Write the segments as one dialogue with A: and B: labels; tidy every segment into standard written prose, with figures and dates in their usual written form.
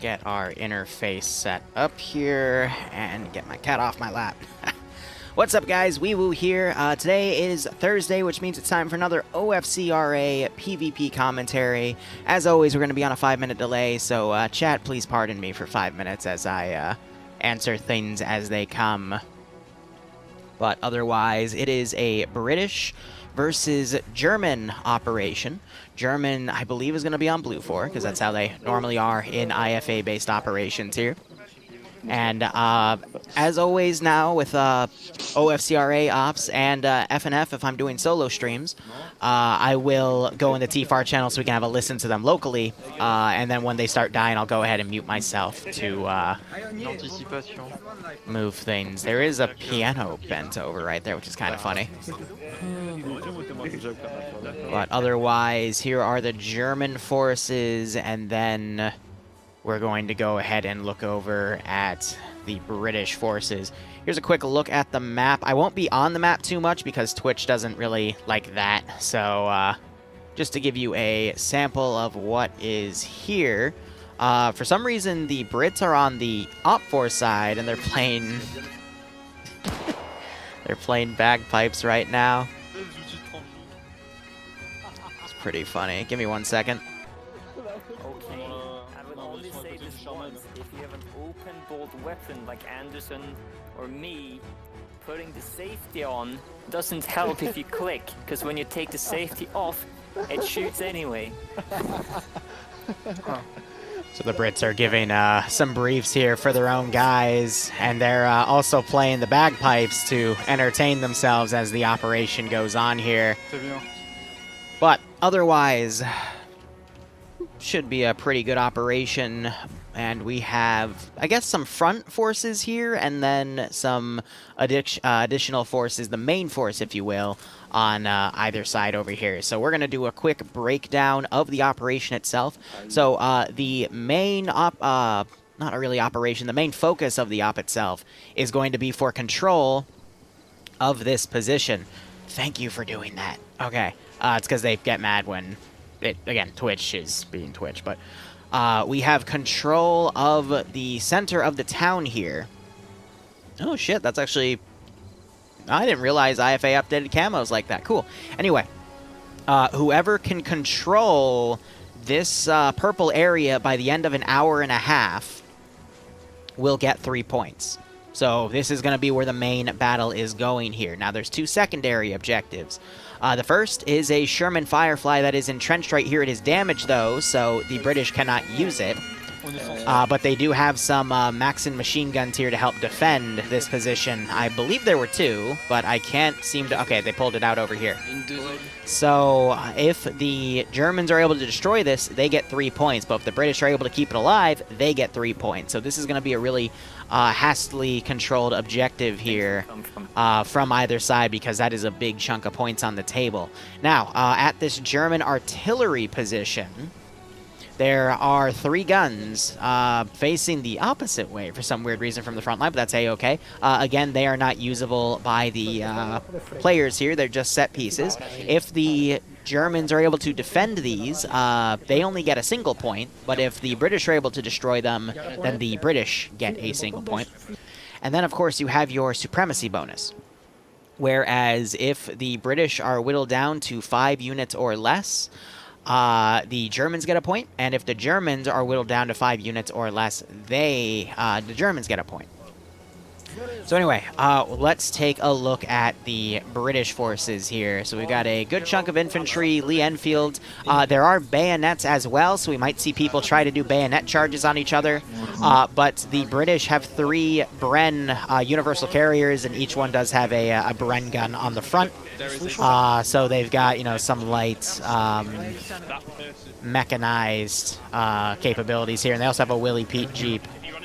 A: get our interface set up here and get my cat off my lap. What's up, guys? Wee-woo here. Today is Thursday, which means it's time for another OFCRA PvP commentary. As always, we're going to be on a 5-minute delay, so chat, please pardon me for 5 minutes as I answer things as they come. But otherwise, it is a British versus German operation. German, I believe, is going to be on Blue 4, because that's how they normally are in IFA-based operations here. And as always now with OFCRA ops and FNF, if I'm doing solo streams, I will go in the TFAR channel so we can have a listen to them locally. And then when they start dying, I'll go ahead and mute myself to move things. There is a piano bent over right there, which is kind of funny. But otherwise, here are the German forces, and then we're going to go ahead and look over at the British forces. Here's a quick look at the map. I won't be on the map too much because Twitch doesn't really like that. So just to give you a sample of what is here. For some reason, the Brits are on the OFCRA side, and they're playing they're playing bagpipes right now. It's pretty funny. Give me 1 second.
B: If you have an open bolt weapon like Anderson or me, putting the safety on doesn't help if you click, because when you take the safety off, it shoots anyway.
A: So the Brits are giving some briefs here for their own guys, and they're also playing the bagpipes to entertain themselves as the operation goes on here. But otherwise, should be a pretty good operation. And we have, I guess, some front forces here, and then some additional forces, the main force, if you will, on either side over here. So we're going to do a quick breakdown of the operation itself. So the main not really operation, the main focus of the op itself is going to be for control of this position. Thank you for doing that. Okay. It's because they get mad when, again, Twitch is being Twitch, but we have control of the center of the town here. Oh shit, that's actually... I didn't realize IFA updated camos like that. Cool. Anyway, whoever can control this purple area by the end of an hour and a half will get 3 points. So this is going to be where the main battle is going here. Now there's 2 secondary objectives. The first is a Sherman Firefly that is entrenched right here. It is damaged, though, so the British cannot use it. But they do have some Maxim machine guns here to help defend this position. I believe there were 2, but I can't seem to... Okay, they pulled it out over here. So if the Germans are able to destroy this, they get 3 points. But if the British are able to keep it alive, they get 3 points. So this is going to be a really hastily controlled objective here from either side, because that is a big chunk of points on the table. Now, at this German artillery position, there are 3 guns facing the opposite way for some weird reason from the front line, but that's A-okay. Again, they are not usable by the players here. They're just set pieces. If the Germans are able to defend these, they only get a single point, but if the British are able to destroy them, then the British get a single point. And then, of course, you have your supremacy bonus. Whereas if the British are whittled down to 5 units or less, the Germans get a point, and if the Germans are whittled down to 5 units or less, the Germans get a point. So anyway, let's take a look at the British forces here. So we've got a good chunk of infantry, Lee Enfield. There are bayonets as well, so we might see people try to do bayonet charges on each other. But the British have 3 Bren universal carriers, and each one does have a Bren gun on the front. So they've got, you know, some light mechanized capabilities here, and they also have a Willie Pete Jeep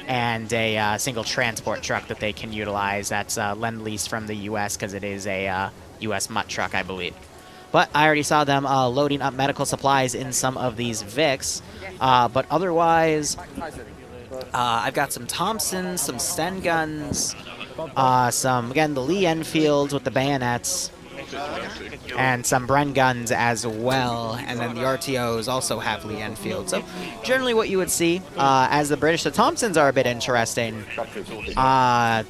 A: and a single transport truck that they can utilize. That's Lend-Lease from the U.S. because it is a U.S. mutt truck, I believe. But I already saw them loading up medical supplies in some of these Vics. But otherwise, I've got some Thompsons, some Sten guns, some, again, the Lee Enfields with the bayonets, and some Bren guns as well, and then the RTOs also have Lee Enfield. So generally what you would see as the British, the Thompsons are a bit interesting. I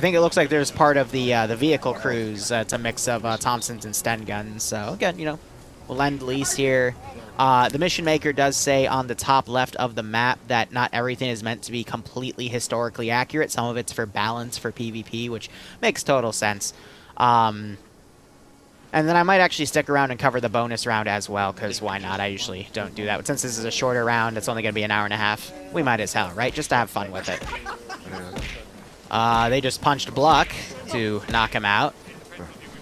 A: think it looks like there's part of the vehicle crews. It's a mix of Thompsons and Sten guns. So again, you know, we'll lend lease here. The mission maker does say on the top left of the map that not everything is meant to be completely historically accurate. Some of it's for balance for PvP, which makes total sense. And then I might actually stick around and cover the bonus round as well, because why not? I usually don't do that. But since this is a shorter round, it's only going to be an hour and a half. We might as hell, right? Just to have fun with it. They just punched Bluck to knock him out.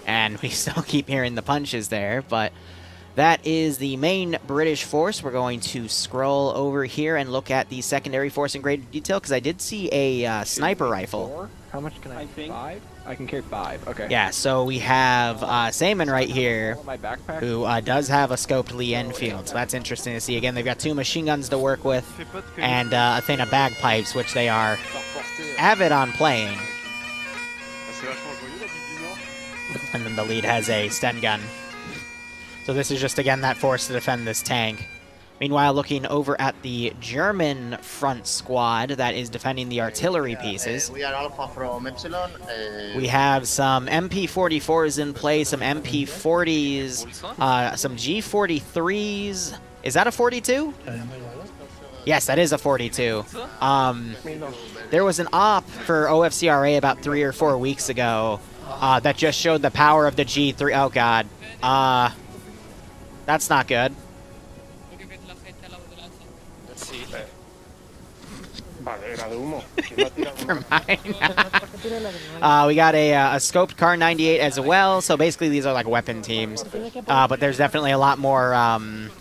A: And we still keep hearing the punches there, but that is the main British force. We're going to scroll over here and look at the secondary force in greater detail, because I did see a sniper rifle.
C: How much can I carry? 5? I can carry 5, okay.
A: Yeah, so we have Saman right here, who does have a scoped Lee Enfield, so that's interesting to see. Again, they've got 2 machine guns to work with, and a thing of bagpipes, which they are avid on playing. And then the lead has a Sten gun. So this is just, again, that force to defend this tank. Meanwhile, looking over at the German front squad that is defending the artillery pieces.
D: We are Alpha from Epsilon.
A: We have some MP44s in play, some MP40s, some G43s. Is that a 42? Yes, that is a 42. There was an op for OFCRA about 3 or 4 weeks ago that just showed the power of the G3. Oh, God. That's not good. Never mind. We got a scoped Car 98 as well, so basically these are like weapon teams. But there's definitely a lot more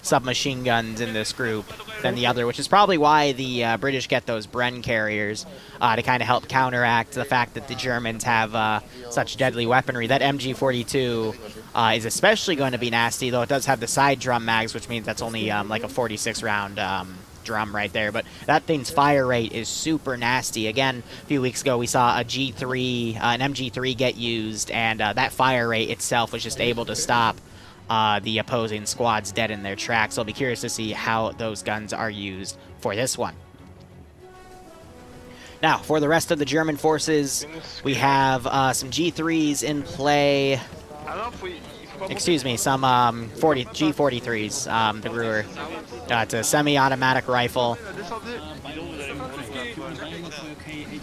A: submachine guns in this group than the other, which is probably why the British get those Bren carriers to kind of help counteract the fact that the Germans have such deadly weaponry. That MG42 is especially going to be nasty, though it does have the side drum mags, which means that's only like a 46-round drum right there, but that thing's fire rate is super nasty. Again, a few weeks ago we saw a G3, an MG3 get used, and that fire rate itself was just able to stop the opposing squads dead in their tracks. So I'll be curious to see how those guns are used for this one. Now, for the rest of the German forces, we have some G3s in play. Excuse me, some G43s, the Gruer. It's a semi-automatic rifle.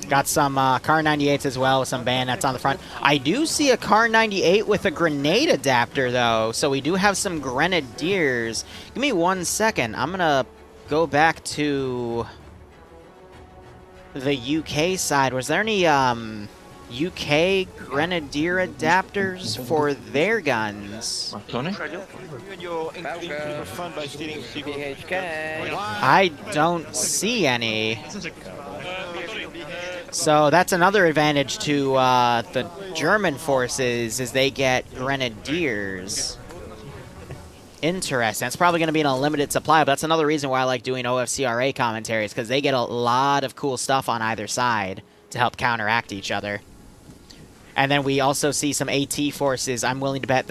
A: Got some Car 98s as well with some bayonets on the front. I do see a Car 98 with a grenade adapter, though, so we do have some grenadiers. Give me 1 second. I'm going to go back to the UK side. Was there any UK grenadier adapters for their guns? I don't see any. So that's another advantage to the German forces, is they get grenadiers. Interesting. It's probably going to be an unlimited supply, but that's another reason why I like doing OFCRA commentaries, because they get a lot of cool stuff on either side to help counteract each other. And then we also see some AT forces. I'm willing to bet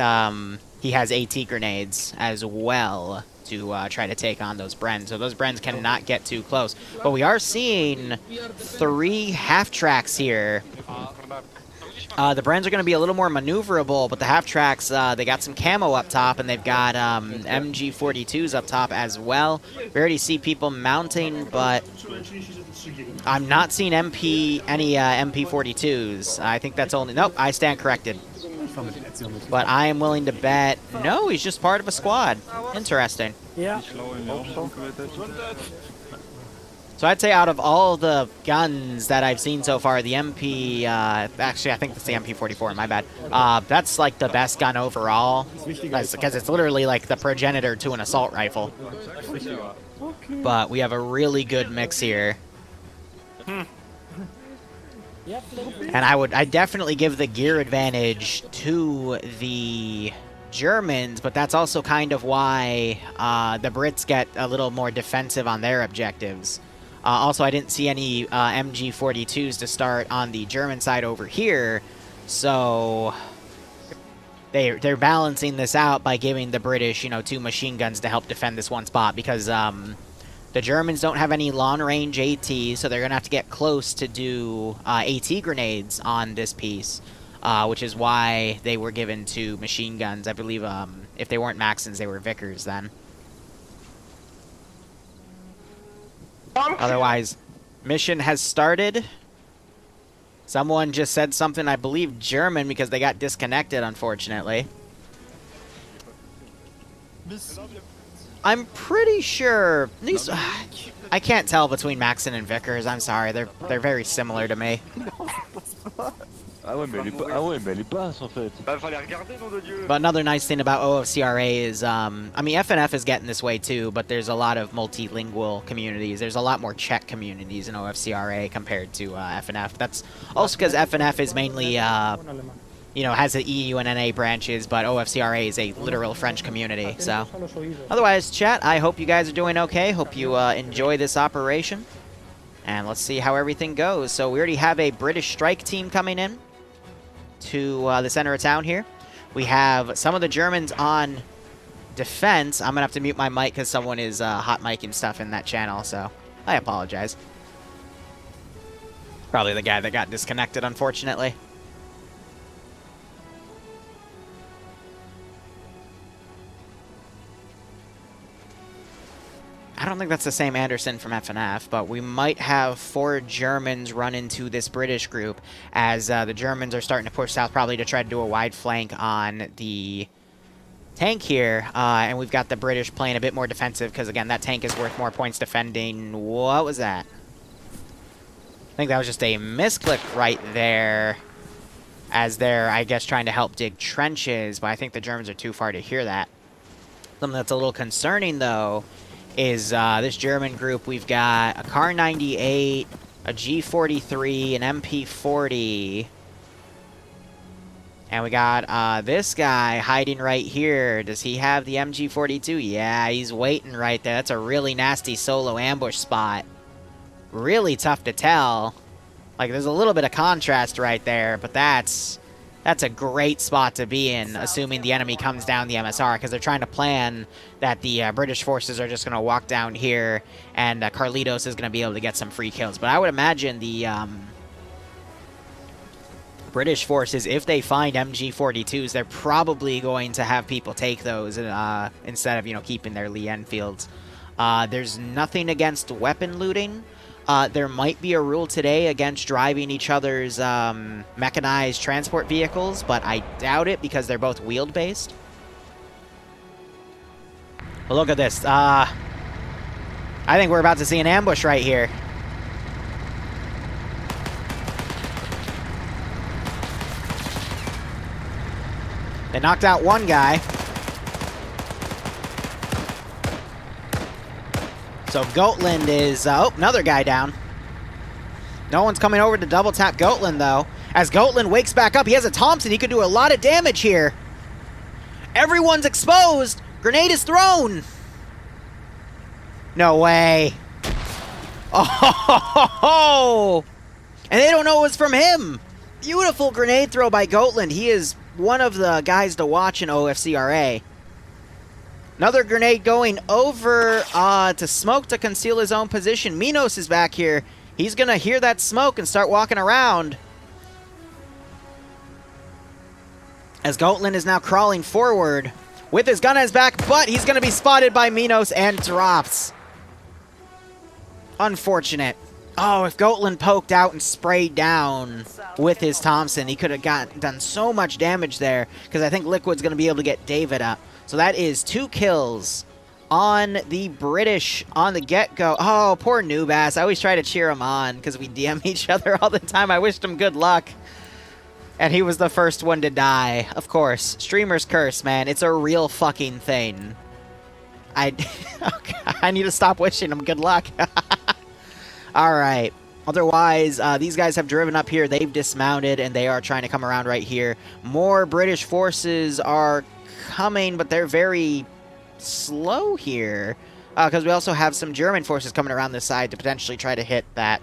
A: he has AT grenades as well to try to take on those Brens. So those Brens cannot get too close. But we are seeing 3 half-tracks here. The Brens are going to be a little more maneuverable, but the half-tracks, they got some camo up top, and they've got MG42s up top as well. We already see people mounting, but I'm not seeing any MP42s. I think that's only... Nope, I stand corrected. But I am willing to bet... No, he's just part of a squad. Interesting.
E: Yeah.
A: So I'd say out of all the guns that I've seen so far, the MP... actually, I think that's the MP44, my bad. That's like the best gun overall. Because it's literally like the progenitor to an assault rifle. But we have a really good mix here. And I definitely give the gear advantage to the Germans, but that's also kind of why the Brits get a little more defensive on their objectives. Also, I didn't see any MG42s to start on the German side over here, so they're balancing this out by giving the British, you know, 2 machine guns to help defend this one spot, because the Germans don't have any long-range AT, so they're going to have to get close to do AT grenades on this piece, which is why they were given 2 machine guns. I believe if they weren't Maxons, they were Vickers then. Otherwise, mission has started. Someone just said something, I believe German, because they got disconnected, unfortunately. I'm pretty sure these. I can't tell between Maxon and Vickers. I'm sorry, they're very similar to me.
D: Ah ouais, mais elle est basse en fait.
E: Bah, fallait regarder, nom de Dieu.
A: But another nice thing about OFCRA is, I mean, FNF is getting this way too, but there's a lot of multilingual communities. There's a lot more Czech communities in OFCRA compared to FNF. That's also because FNF is mainly, you know, has the EU and NA branches, but OFCRA is a literal French community, so. Otherwise, chat, I hope you guys are doing okay. Hope you enjoy this operation. And let's see how everything goes. So we already have a British strike team coming in to the center of town here. We have some of the Germans on defense. I'm going to have to mute my mic because someone is hot micing stuff in that channel, so I apologize. Probably the guy that got disconnected, unfortunately. I don't think that's the same Anderson from FNF, but we might have 4 Germans run into this British group as the Germans are starting to push south, probably to try to do a wide flank on the tank here. And we've got the British playing a bit more defensive because, again, that tank is worth more points defending. What was that? I think that was just a misclick right there as they're, I guess, trying to help dig trenches, but I think the Germans are too far to hear that. Something that's a little concerning, though, is this German group. We've got a Kar 98, a G43, an MP40, and we got this guy hiding right here. Does he have the MG42? Yeah, he's waiting right there. That's a really nasty solo ambush spot. Really tough to tell. Like, there's a little bit of contrast right there, but that's a great spot to be in, assuming the enemy comes down the MSR, because they're trying to plan that the British forces are just going to walk down here, and Carlitos is going to be able to get some free kills. But I would imagine the British forces, if they find MG42s, they're probably going to have people take those instead of, you know, keeping their Lee Enfields. There's nothing against weapon looting. There might be a rule today against driving each other's mechanized transport vehicles, but I doubt it because they're both wheeled-based. But look at this. I think we're about to see an ambush right here. They knocked out one guy. So Gotland is, oh, another guy down. No one's coming over to double tap Gotland, though. As Gotland wakes back up, he has a Thompson. He could do a lot of damage here. Everyone's exposed. Grenade is thrown. No way. Oh, and they don't know it was from him. Beautiful grenade throw by Gotland. He is one of the guys to watch in OFCRA. Another grenade going over to smoke to conceal his own position. Minos is back here. He's going to hear that smoke and start walking around. As Gotland is now crawling forward with his gun on his back, but he's going to be spotted by Minos and drops. Unfortunate. Oh, if Gotland poked out and sprayed down with his Thompson, he could have done so much damage there, because I think Liquid's going to be able to get David up. So that is 2 kills on the British on the get-go. Oh, poor Noobass. I always try to cheer him on because we DM each other all the time. I wished him good luck. And he was the first one to die. Of course. Streamer's curse, man. It's a real fucking thing. I need to stop wishing him good luck. All right. Otherwise, these guys have driven up here. They've dismounted, and they are trying to come around right here. More British forces are coming, but they're very slow here because we also have some German forces coming around this side to potentially try to hit that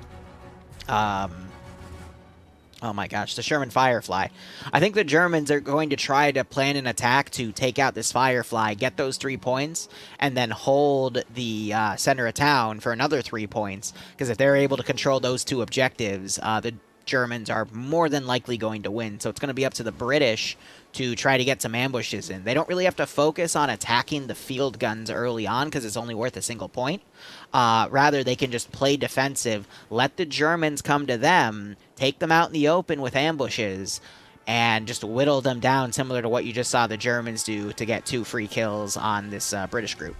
A: Oh my gosh, the Sherman Firefly. I think the Germans are going to try to plan an attack to take out this Firefly, get those 3 points, and then hold the center of town for another 3 points. Because if they're able to control those 2 objectives, the Germans are more than likely going to win. So it's going to be up to the British to try to get some ambushes in. They don't really have to focus on attacking the field guns early on because it's only worth a single point. Rather, they can just play defensive, let the Germans come to them, take them out in the open with ambushes, and just whittle them down, similar to what you just saw the Germans do to get 2 free kills on this British group.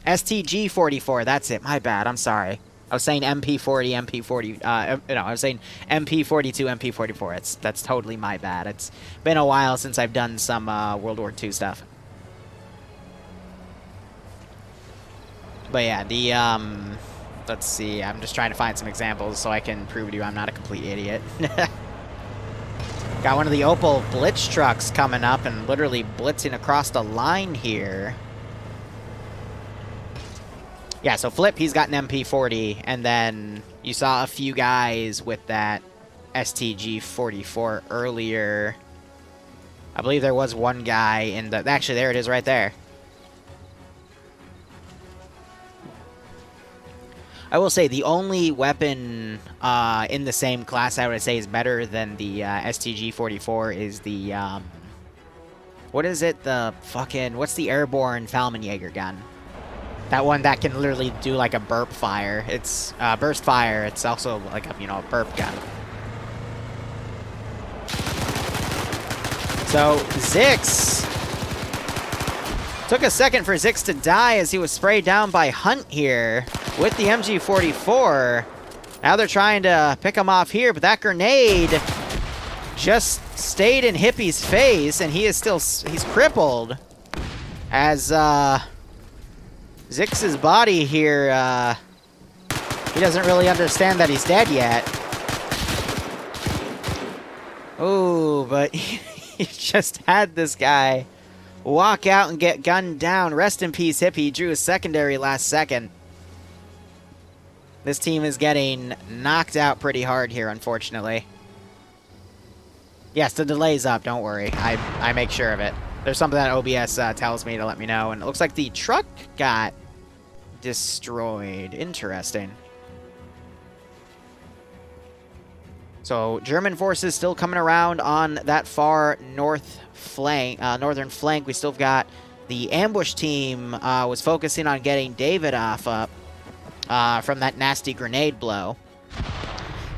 A: STG-44, that's it. My bad, I'm sorry. I was saying MP40, MP40, no, I was saying MP42, MP44. That's totally my bad. It's been a while since I've done some World War II stuff. But yeah, the, let's see, I'm just trying to find some examples so I can prove to you I'm not a complete idiot. Got one of the Opel Blitz trucks coming up and literally blitzing across the line here. Yeah, so Flip, he's got an MP40, and then you saw a few guys with that STG-44 earlier. I believe there was one guy in the... Actually, there it is right there. I will say the only weapon in the same class I would say is better than the STG-44 is the... what is it? The fucking... What's the airborne Fallmanjäger gun? That one that can literally do like a burp fire. It's burst fire. It's also like a, you know, a burp gun. So Zix took a second for Zix to die as he was sprayed down by Hunt here with the MG44. Now they're trying to pick him off here, but that grenade just stayed in Hippie's face, and he is still he's crippled as Zix's body here, he doesn't really understand that he's dead yet. Oh, but he just had this guy walk out and get gunned down. Rest in peace, Hippie. He drew a secondary last second. This team is getting knocked out pretty hard here, unfortunately. Yes, the delay's up, don't worry. I make sure of it. There's something that OBS tells me to let me know, and it looks like the truck got destroyed. Interesting. So German forces still coming around on that far north flank, northern flank. We still got the ambush team was focusing on getting Davidoff up from that nasty grenade blow.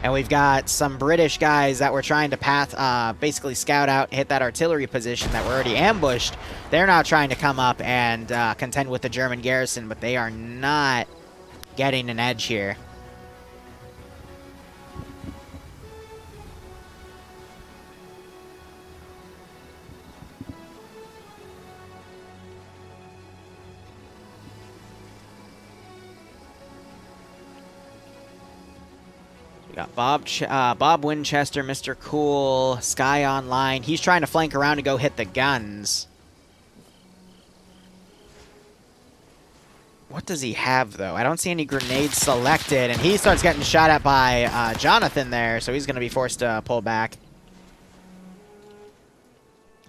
A: And we've got some British guys that were trying to basically scout out and hit that artillery position that were already ambushed. They're now trying to come up and contend with the German garrison, but they are not getting an edge here. We got Bob Winchester, Mr. Cool, Skyonline. He's trying to flank around to go hit the guns. What does he have, though? I don't see any grenades selected, and he starts getting shot at by Jonathan there, so he's going to be forced to pull back.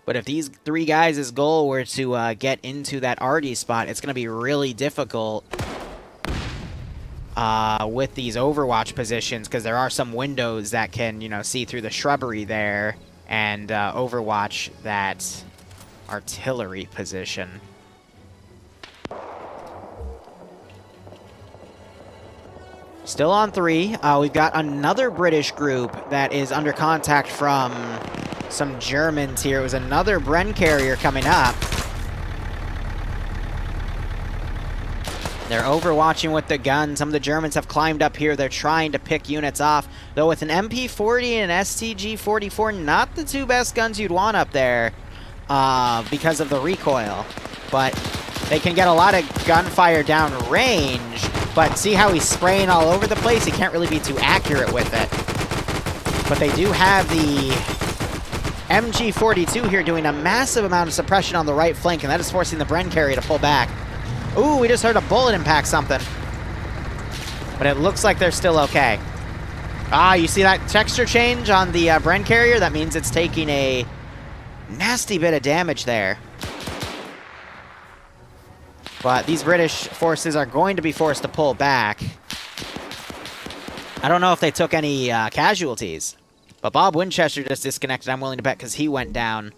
A: But if these 3 guys' goal were to get into that RD spot, it's going to be really difficult with these Overwatch positions, because there are some windows that can, you know, see through the shrubbery there and overwatch that artillery position. Still on 3. We've got another British group that is under contact from some Germans here. It was another Bren carrier coming up. They're overwatching with the gun. Some of the Germans have climbed up here. They're trying to pick units off. Though with an MP40 and an STG-44, not the 2 best guns you'd want up there because of the recoil. But they can get a lot of gunfire down range. But see how he's spraying all over the place? He can't really be too accurate with it. But they do have the MG42 here doing a massive amount of suppression on the right flank, and that is forcing the Bren carrier to pull back. Ooh, we just heard a bullet impact something. But it looks like they're still okay. Ah, you see that texture change on the Bren carrier? That means it's taking a nasty bit of damage there. But these British forces are going to be forced to pull back. I don't know if they took any casualties. But Bob Winchester just disconnected, I'm willing to bet, because he went down.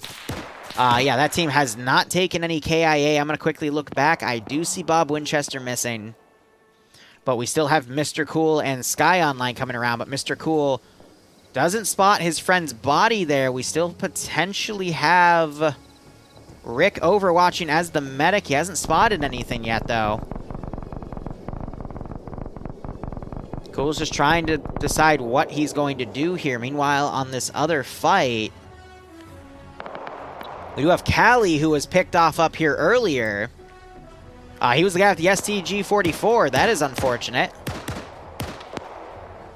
A: Yeah, that team has not taken any KIA. I'm going to quickly look back. I do see Bob Winchester missing. But we still have Mr. Cool and Skyonline coming around. But Mr. Cool doesn't spot his friend's body there. We still potentially have Rick overwatching as the medic. He hasn't spotted anything yet, though. Cool's just trying to decide what he's going to do here. Meanwhile, on this other fight, we do have Callie, who was picked off up here earlier. He was the guy with the STG-44. That is unfortunate.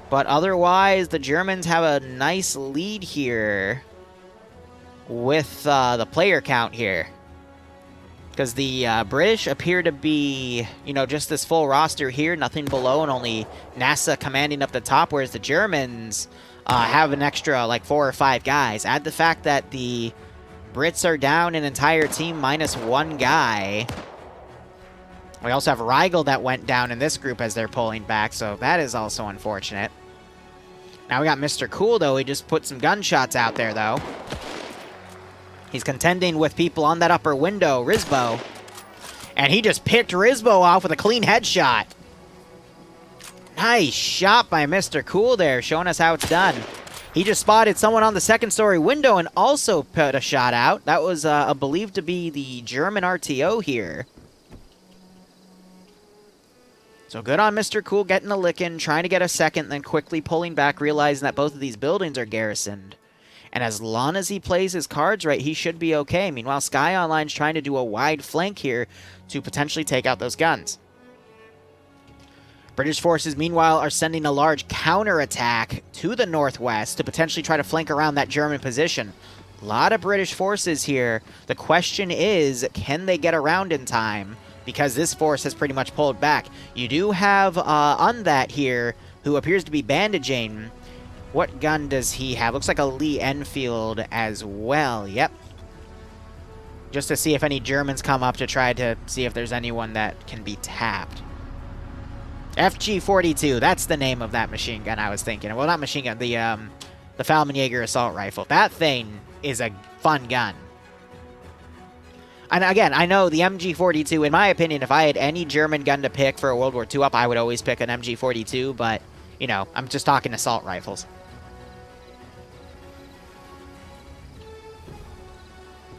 A: But otherwise, the Germans have a nice lead here with the player count here. Because the British appear to be, you know, just this full roster here, nothing below, and only NASA commanding up the top, whereas the Germans have an extra, like, 4 or 5 guys. Add the fact that the Brits are down an entire team minus 1 guy. We also have Rigel that went down in this group as they're pulling back, so that is also unfortunate. Now we got Mr. Cool, though. He just put some gunshots out there, though. He's contending with people on that upper window, Rizbo. And he just picked Rizbo off with a clean headshot. Nice shot by Mr. Cool there, showing us how it's done. He just spotted someone on the second-story window and also put a shot out. That was believed to be the German RTO here. So good on Mr. Cool getting a lick in, trying to get a second, then quickly pulling back, realizing that both of these buildings are garrisoned. And as long as he plays his cards right, he should be okay. Meanwhile, Skyonline's trying to do a wide flank here to potentially take out those guns. British forces, meanwhile, are sending a large counterattack to the northwest to potentially try to flank around that German position. A lot of British forces here. The question is, can they get around in time? Because this force has pretty much pulled back. You do have Undat here, who appears to be bandaging. What gun does he have? Looks like a Lee Enfield as well. Yep. Just to see if any Germans come up to try to see if there's anyone that can be tapped. FG-42, that's the name of that machine gun I was thinking. Well, not machine gun, the Fallmann-Jaeger assault rifle. That thing is a fun gun. And again, I know the MG-42, in my opinion, if I had any German gun to pick for a World War II up, I would always pick an MG-42, but, you know, I'm just talking assault rifles.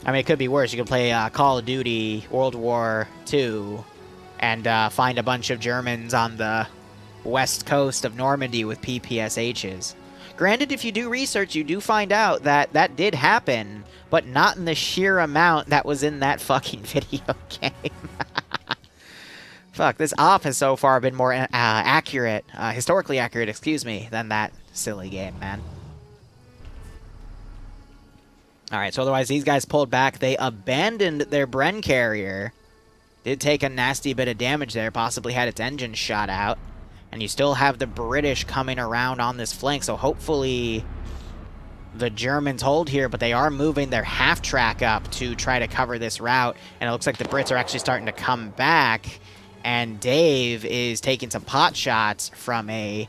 A: I mean, it could be worse. You could play Call of Duty World War II and find a bunch of Germans on the west coast of Normandy with PPSHs. Granted, if you do research, you do find out that that did happen, but not in the sheer amount that was in that fucking video game. Fuck, this op has so far been more accurate, historically accurate, excuse me, than that silly game, man. Alright, so otherwise these guys pulled back. They abandoned their Bren carrier. Did take a nasty bit of damage there, possibly had its engine shot out. And you still have the British coming around on this flank, so hopefully the Germans hold here, but they are moving their half-track up to try to cover this route, and it looks like the Brits are actually starting to come back, and Dave is taking some pot shots from a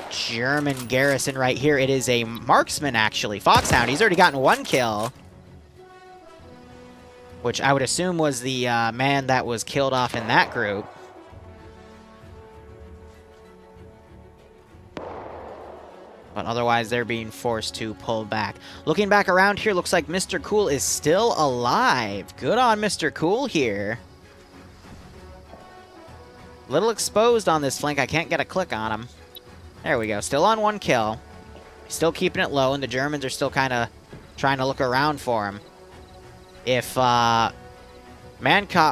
A: German garrison right here. It is a marksman, actually. Foxhound, he's already gotten 1 kill, which I would assume was the man that was killed off in that group. But otherwise, they're being forced to pull back. Looking back around here, looks like Mr. Cool is still alive. Good on Mr. Cool here. Little exposed on this flank. I can't get a click on him. There we go. Still on 1 kill. Still keeping it low, and the Germans are still kind of trying to look around for him. If Mancott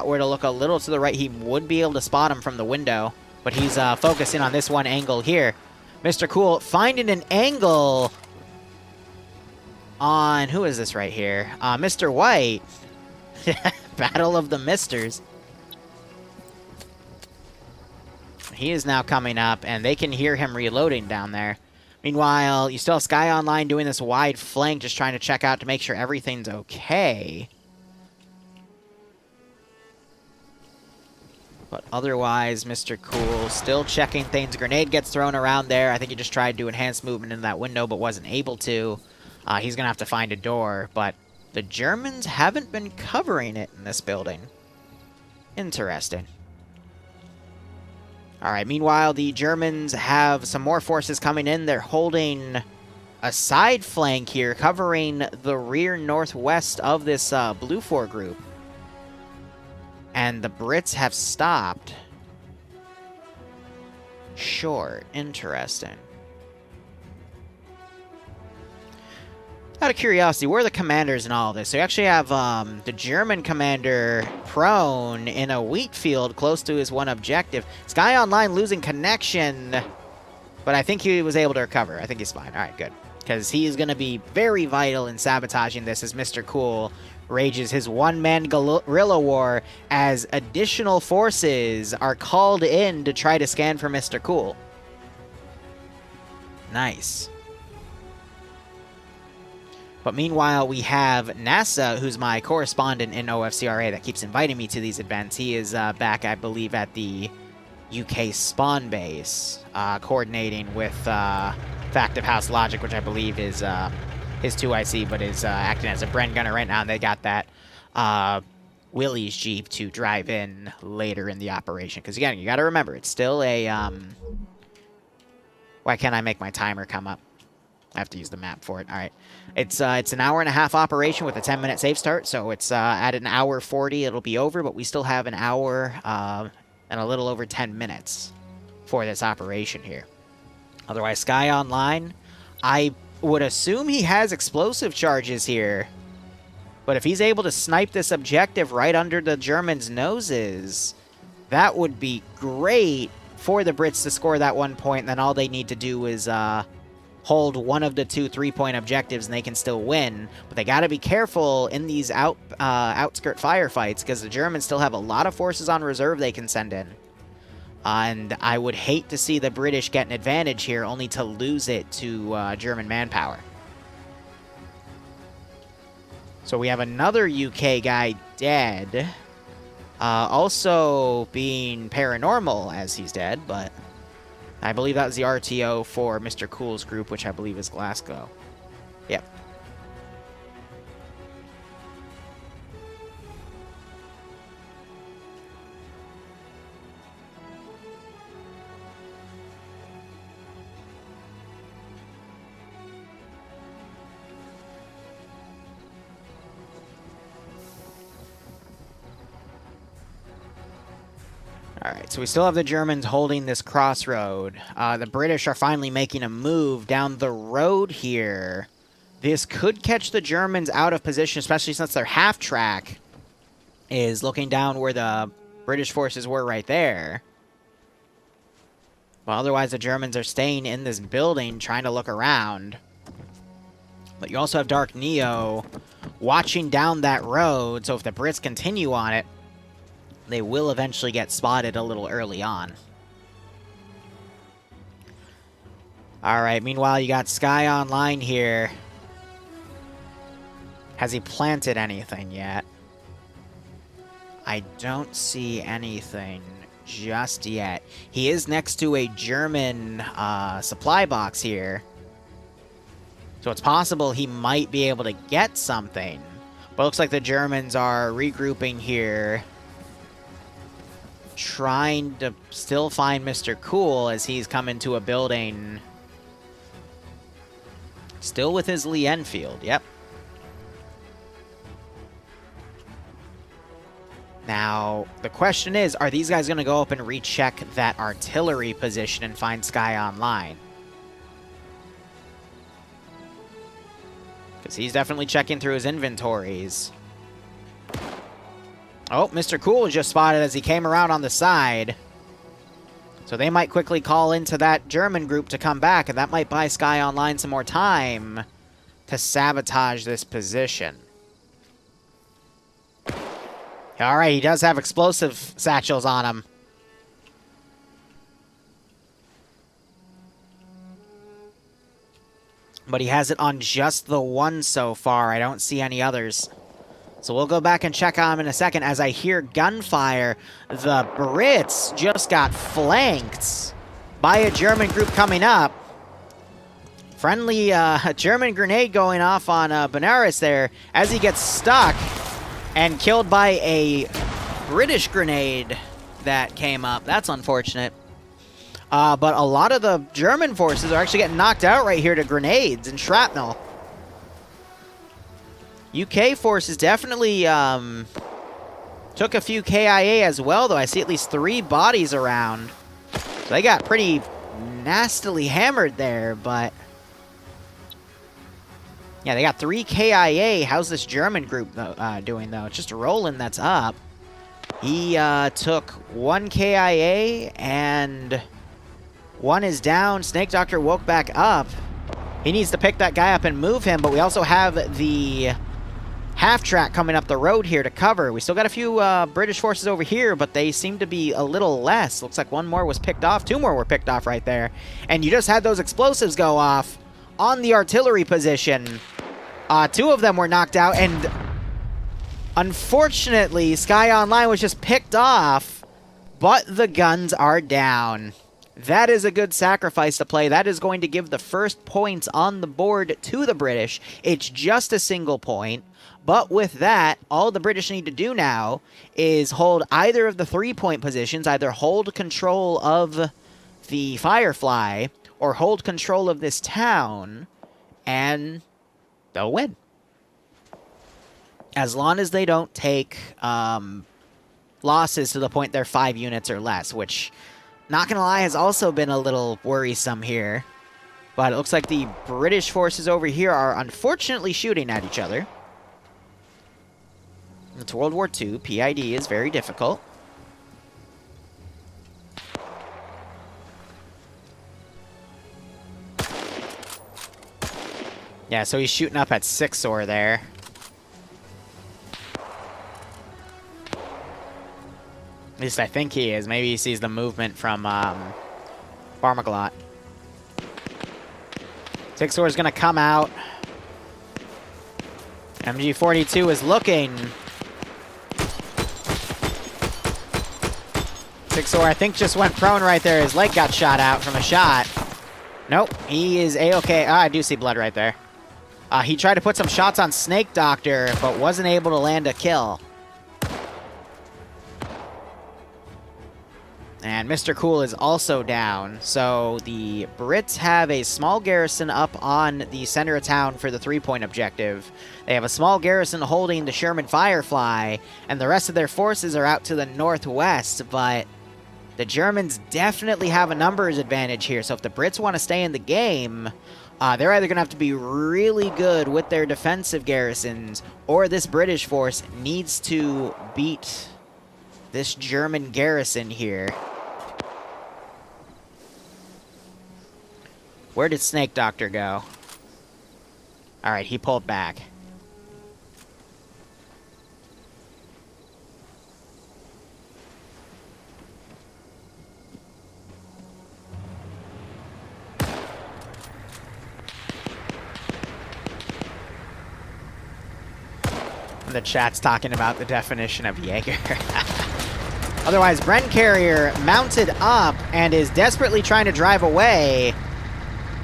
A: were to look a little to the right, he would be able to spot him from the window. But he's focusing on this one angle here. Mr. Cool finding an angle on... Who is this right here? Mr. White. Battle of the Misters. He is now coming up, and they can hear him reloading down there. Meanwhile, you still have Skyonline doing this wide flank, just trying to check out to make sure everything's okay. But otherwise, Mr. Cool still checking things. Grenade gets thrown around there. I think he just tried to enhance movement in that window, but wasn't able to. He's going to have to find a door, but the Germans haven't been covering it in this building. Interesting. Alright, meanwhile, the Germans have some more forces coming in. They're holding a side flank here, covering the rear northwest of this Blue 4 group. And the Brits have stopped. Sure, interesting. Out of curiosity, where are the commanders in all of this? So you actually have the German commander prone in a wheat field close to his one objective. Skyonline losing connection, but I think he was able to recover. I think he's fine. All right, good. Because he is going to be very vital in sabotaging this as Mr. Cool rages his one-man guerrilla war as additional forces are called in to try to scan for Mr. Cool. Nice. But meanwhile, we have NASA, who's my correspondent in OFCRA that keeps inviting me to these events. He is back, I believe, at the UK spawn base, coordinating with Factive House Logic, which I believe is his 2IC, but is acting as a Bren gunner right now, and they got that Willie's Jeep to drive in later in the operation. Because, again, you got to remember, it's still a... Why can't I make my timer come up? I have to use the map for it. All right. It's an hour-and-a-half operation with a 10-minute safe start, so it's at an hour 40 it'll be over, but we still have an hour and a little over 10 minutes for this operation here. Otherwise, Skyonline, I would assume he has explosive charges here, but if he's able to snipe this objective right under the Germans' noses, that would be great for the Brits to score that 1 point, and then all they need to do is hold one of the 2 3-point objectives and they can still win. But they got to be careful in these outskirt firefights because the Germans still have a lot of forces on reserve they can send in. And I would hate to see the British get an advantage here only to lose it to German manpower. So we have another UK guy dead. Also being paranormal as he's dead, but I believe that was the RTO for Mr. Cool's group, which I believe is Glasgow. Yep. Alright, so we still have the Germans holding this crossroad. The British are finally making a move down the road here. This could catch the Germans out of position, especially since their half-track is looking down where the British forces were right there. Well, otherwise the Germans are staying in this building trying to look around. But you also have Dark Neo watching down that road, so if the Brits continue on it, they will eventually get spotted a little early on. Alright, meanwhile, you got Skyonline here. Has he planted anything yet? I don't see anything just yet. He is next to a German supply box here. So it's possible he might be able to get something. But it looks like the Germans are regrouping here, trying to still find Mr. Cool as he's come into a building. Still with his Lee Enfield, yep. Now, the question is, are these guys going to go up and recheck that artillery position and find Skyonline? Because he's definitely checking through his inventories. Oh, Mr. Cool was just spotted as he came around on the side. So they might quickly call into that German group to come back, and that might buy Skyonline some more time to sabotage this position. Alright, he does have explosive satchels on him. but he has it on just the one so far. I don't see any others. So we'll go back and check on him in a second. As I hear gunfire, the Brits just got flanked by a German group coming up. Friendly German grenade going off on Benares there as he gets stuck and killed by a British grenade that came up. That's unfortunate. But a lot of the German forces are actually getting knocked out right here to grenades and shrapnel. UK forces definitely took a few KIA as well, though. I see at least 3 bodies around. So they got pretty nastily hammered there, but... yeah, they got 3 KIA. How's this German group doing, though? It's just Roland that's up. He took 1 KIA, and 1 is down. Snake Doctor woke back up. He needs to pick that guy up and move him, but we also have the half-track coming up the road here to cover. We still got a few British forces over here, but they seem to be a little less. Looks like 1 more was picked off. 2 more were picked off right there. And you just had those explosives go off on the artillery position. 2 of them were knocked out, and unfortunately, Skyonline was just picked off, but the guns are down. That is a good sacrifice to play. That is going to give the first points on the board to the British. It's just a single point, but with that, all the British need to do now is hold either of the 3-point positions, either hold control of the Firefly or hold control of this town, and they'll win. As long as they don't take losses to the point they're 5 units or less, which, not gonna lie, has also been a little worrisome here. But it looks like the British forces over here are unfortunately shooting at each other. It's World War II. PID is very difficult. Yeah, so he's shooting up at 6-or there. At least I think he is. Maybe he sees the movement from Barmaglot. 6-or is going to come out. MG42 is looking. 6-or, I think, just went prone right there. His leg got shot out from a shot. Nope, he is A-okay. I do see blood right there. He tried to put some shots on Snake Doctor, but wasn't able to land a kill. And Mr. Cool is also down. So the Brits have a small garrison up on the center of town for the 3-point objective. They have a small garrison holding the Sherman Firefly, and the rest of their forces are out to the northwest, but the Germans definitely have a numbers advantage here. So if the Brits want to stay in the game, they're either going to have to be really good with their defensive garrisons, or this British force needs to beat this German garrison here. Where did Snake Doctor go? Alright, he pulled back. The chat's talking about the definition of Jaeger. Otherwise, Bren Carrier mounted up and is desperately trying to drive away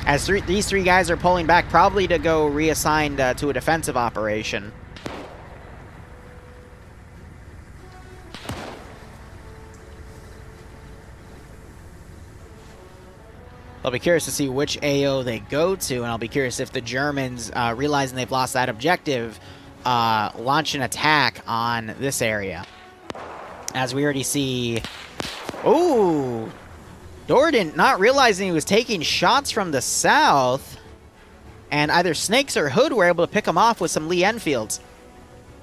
A: as these 3 guys are pulling back, probably to go reassigned to a defensive operation. I'll be curious to see which AO they go to, and I'll be curious if the Germans, realizing they've lost that objective, launch an attack on this area. As we already see... Ooh! Dorden, not realizing he was taking shots from the south, and either Snakes or Hood were able to pick him off with some Lee Enfields.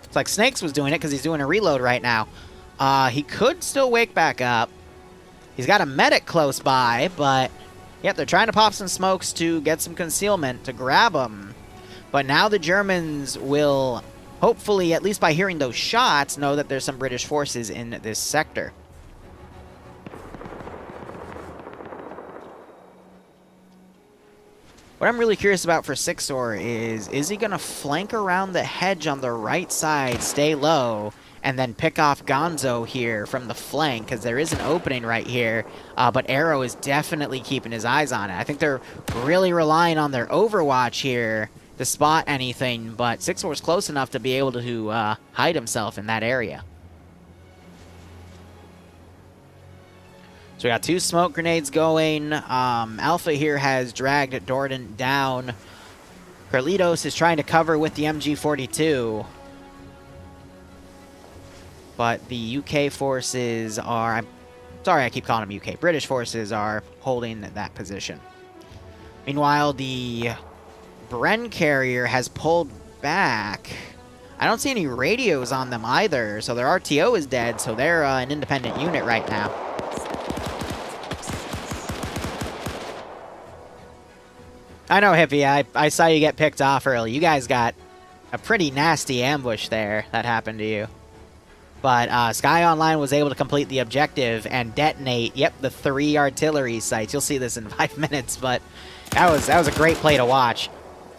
A: It's like Snakes was doing it because he's doing a reload right now. He could still wake back up. He's got a medic close by, but... Yep, they're trying to pop some smokes to get some concealment to grab him. But now the Germans will, hopefully, at least by hearing those shots, know that there's some British forces in this sector. What I'm really curious about for Sixor is he going to flank around the hedge on the right side, stay low, and then pick off Gonzo here from the flank, because there is an opening right here, but Arrow is definitely keeping his eyes on it. I think they're really relying on their Overwatch here to spot anything, but Sixor's close enough to be able to hide himself in that area. So we got 2 smoke grenades going. Alpha here has dragged Dordan down. Carlitos is trying to cover with the MG42. But the UK forces are... I'm sorry I keep calling them UK. British forces are holding that position. Meanwhile, the Bren carrier has pulled back. I don't see any radios on them either, so their RTO is dead, so they're an independent unit right now. I know, Hippie, I saw you get picked off early. You guys got a pretty nasty ambush there that happened to you. But Skyonline was able to complete the objective and detonate, yep, the 3 artillery sites. You'll see this in 5 minutes, but that was a great play to watch.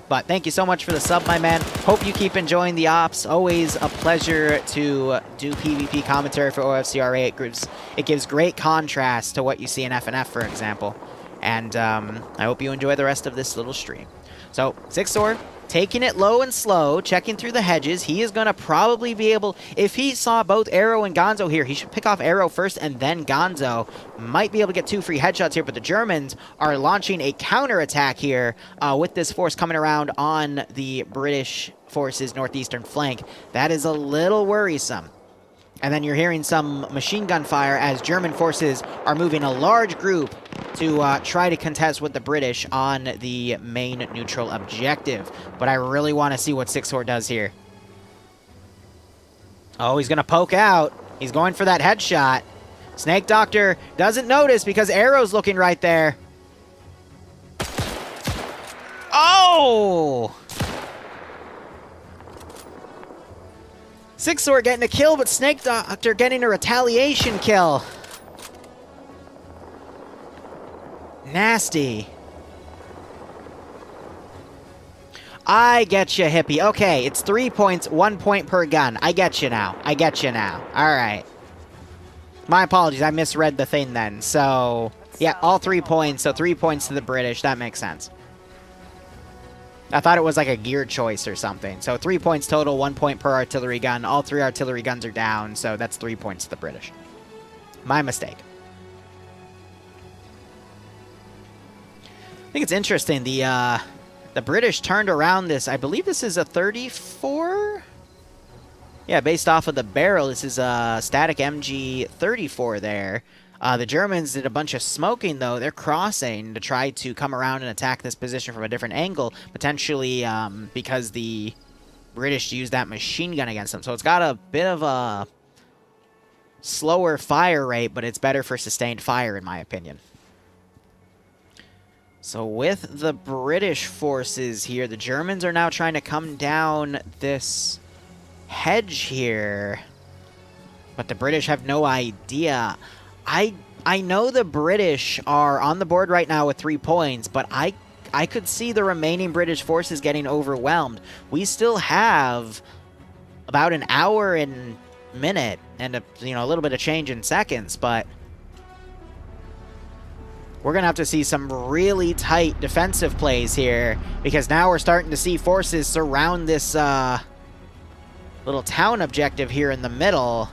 A: But thank you so much for the sub, my man. Hope you keep enjoying the ops. Always a pleasure to do PvP commentary for OFCRA. It gives great contrast to what you see in FNF, for example. And I hope you enjoy the rest of this little stream. So, Sixor, taking it low and slow, checking through the hedges. He is going to probably be able... If he saw both Arrow and Gonzo here, he should pick off Arrow first and then Gonzo. Might be able to get 2 free headshots here, but the Germans are launching a counterattack here with this force coming around on the British forces' northeastern flank. That is a little worrisome. And then you're hearing some machine gun fire as German forces are moving a large group to try to contest with the British on the main neutral objective. But I really want to see what Sixor does here. Oh, he's going to poke out. He's going for that headshot. Snake Doctor doesn't notice because Arrow's looking right there. Oh! Sixor getting a kill, but Snake Doctor getting a retaliation kill. Nasty. I get you, Hippie. Okay, it's 3 points, 1 point per gun. I get you now. I get you now. All right. My apologies. I misread the thing then. So, yeah, all 3 points. So 3 points to the British. That makes sense. I thought it was like a gear choice or something. So 3 points total, 1 point per artillery gun. All 3 artillery guns are down, so that's 3 points to the British. My mistake. I think it's interesting. The British turned around this. I believe this is a 34? Yeah, based off of the barrel, this is a static MG 34 there. The Germans did a bunch of smoking, though. They're crossing to try to come around and attack this position from a different angle, potentially because the British used that machine gun against them. So it's got a bit of a slower fire rate, but it's better for sustained fire, in my opinion. So with the British forces here, the Germans are now trying to come down this hedge here, but the British have no idea. I know the British are on the board right now with 3 points, but I could see the remaining British forces getting overwhelmed. We still have about an hour and minute and a little bit of change in seconds, but we're going to have to see some really tight defensive plays here, because now we're starting to see forces surround this little town objective here in the middle.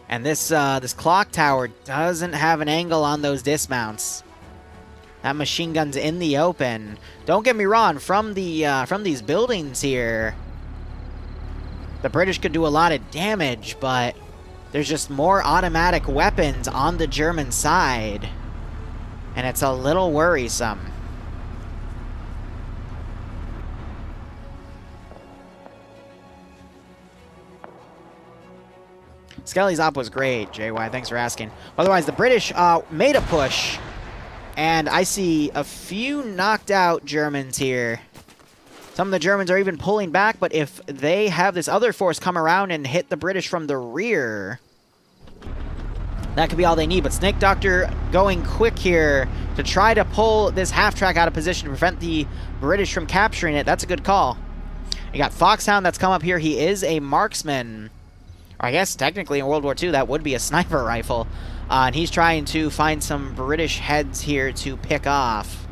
A: And this clock tower doesn't have an angle on those dismounts. That machine gun's in the open. Don't get me wrong, from these buildings here, the British could do a lot of damage, but there's just more automatic weapons on the German side, and it's a little worrisome. Skelly's op was great, JY. Thanks for asking. Otherwise, the British made a push, and I see a few knocked out Germans here. Some of the Germans are even pulling back, but if they have this other force come around and hit the British from the rear, That could be all they need, but Snake Doctor going quick here to try to pull this half-track out of position to prevent the British from capturing it. That's a good call. You got Foxhound that's come up here. He is a marksman. Or I guess technically in World War II that would be a sniper rifle. And he's trying to find some British heads here to pick off.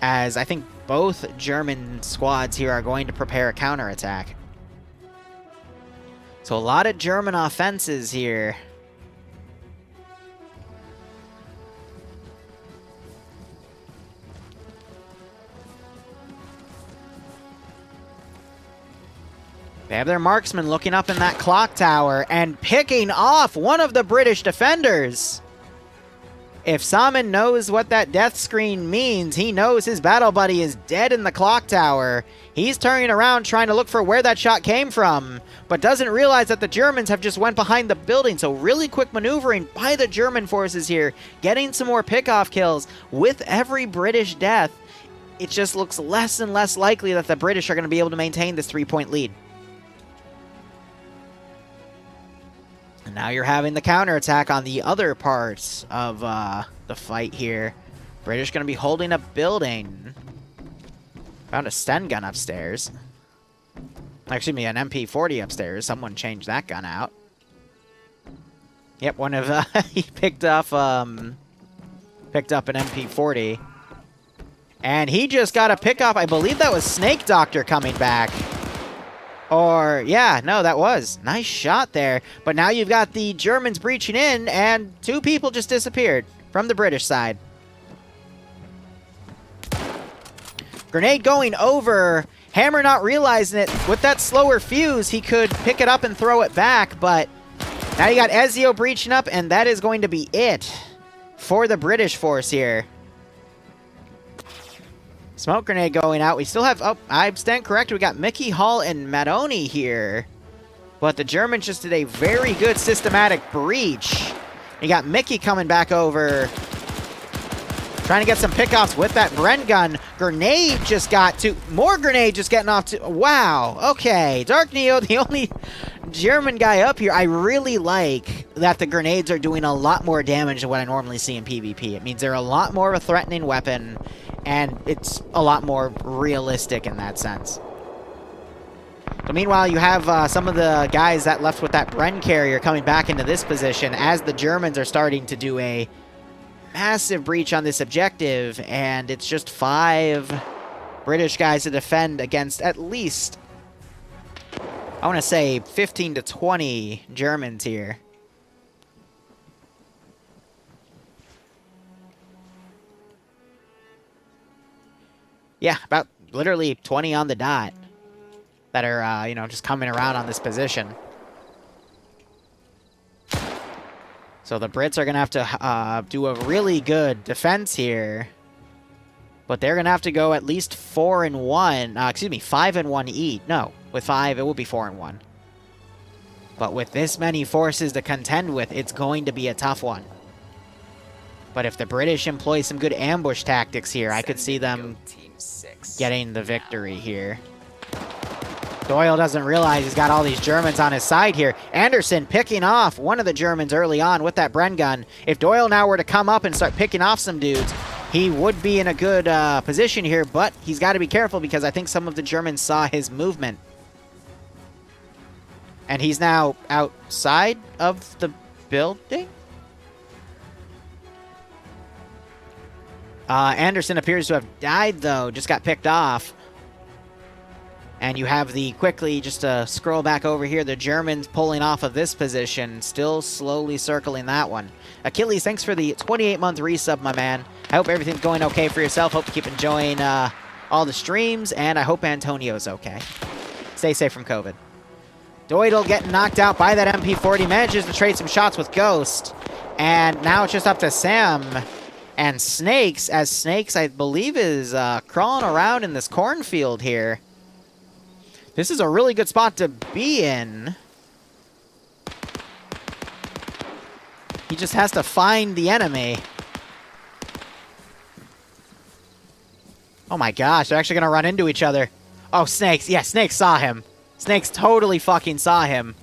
A: As I think both German squads here are going to prepare a counterattack. So a lot of German offenses here. They have their marksman looking up in that clock tower and picking off one of the British defenders. If Salmon knows what that death screen means, he knows his battle buddy is dead in the clock tower. He's turning around trying to look for where that shot came from, but doesn't realize that the Germans have just went behind the building. So really quick maneuvering by the German forces here, getting some more pickoff kills. With every British death, it just looks less and less likely that the British are going to be able to maintain this 3-point lead. And now you're having the counterattack on the other parts of the fight here. British going to be holding a building. Found a Sten gun upstairs. Excuse me, an MP40 upstairs. Someone changed that gun out. Yep, one of he picked up an MP40. And he just got a pickoff. I believe that was Snake Doctor coming back. Or, yeah, no, that was. Nice shot there. But now you've got the Germans breaching in, and 2 people just disappeared from the British side. Grenade going over. Hammer not realizing it. With that slower fuse, he could pick it up and throw it back, but now you got Ezio breaching up, and that is going to be it for the British force here. Smoke grenade going out. We still have... Oh, I stand corrected. We got Mickey Hall and Madoni here. But the Germans just did a very good systematic breach. You got Mickey coming back over. Trying to get some pickoffs with that Bren gun. Grenade just got to... More grenade just getting off to... Wow. Okay. Dark Neo, the only German guy up here. I really like that the grenades are doing a lot more damage than what I normally see in PvP. It means they're a lot more of a threatening weapon. And it's a lot more realistic in that sense. So meanwhile, you have some of the guys that left with that Bren carrier coming back into this position as the Germans are starting to do a massive breach on this objective. And it's just 5 British guys to defend against at least, I want to say, 15 to 20 Germans here. Yeah, about literally 20 on the dot that are, you know, just coming around on this position. So the Brits are going to have to do a really good defense here. But they're going to have to go at least 4-1. Excuse me, 5-1 each. No, with 5, it will be 4-1. But with this many forces to contend with, it's going to be a tough one. But if the British employ some good ambush tactics here, I could see them getting the victory here. Doyle doesn't realize he's got all these Germans on his side here. Anderson picking off one of the Germans early on with that Bren gun. If Doyle now were to come up and start picking off some dudes, he would be in a good position here, but he's got to be careful because I think some of the Germans saw his movement. And he's now outside of the building? Anderson appears to have died, though. Just got picked off. And you have the quickly, just to scroll back over here, the Germans pulling off of this position, still slowly circling that one. Achilles, thanks for the 28-month resub, my man. I hope everything's going okay for yourself. Hope you keep enjoying all the streams, and I hope Antonio's okay. Stay safe from COVID. Doidle getting knocked out by that MP40, manages to trade some shots with Ghost, and now it's just up to Sam and Snakes, as Snakes, I believe, is crawling around in this cornfield here. This is a really good spot to be in. He just has to find the enemy. Oh my gosh, they're actually going to run into each other. Oh, Snakes. Yeah, Snakes saw him. Snakes totally fucking saw him.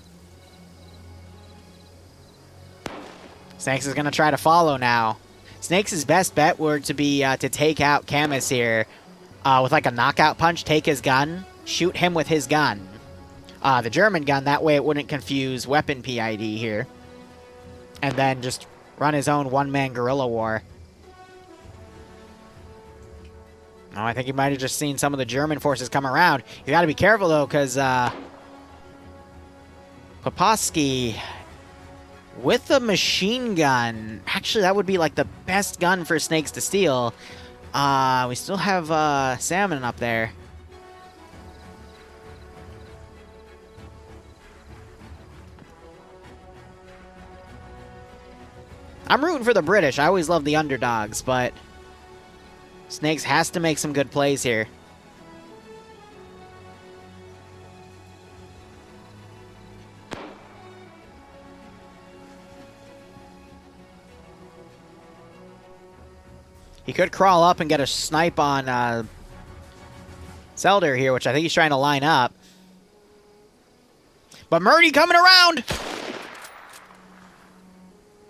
A: Snakes is going to try to follow now. Snakes' best bet were to be to take out Camus here with like a knockout punch, take his gun, shoot him with his gun. The German gun, that way it wouldn't confuse weapon PID here. And then just run his own one-man guerrilla war. Oh, I think he might have just seen some of the German forces come around. You got to be careful, though, because Popovsky, with a machine gun, actually, that would be like the best gun for Snakes to steal. We still have Salmon up there. I'm rooting for the British. I always love the underdogs, but Snakes has to make some good plays here. He could crawl up and get a snipe on Zelder here, which I think he's trying to line up. But Murdy coming around!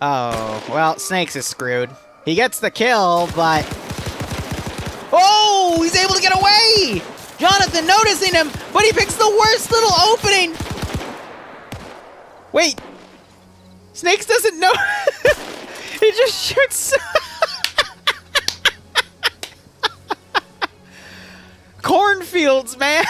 A: Oh, well, Snakes is screwed. He gets the kill, but... Oh, he's able to get away! Jonathan noticing him, but he picks the worst little opening! Wait. Snakes doesn't know... He just shoots... Cornfields, man!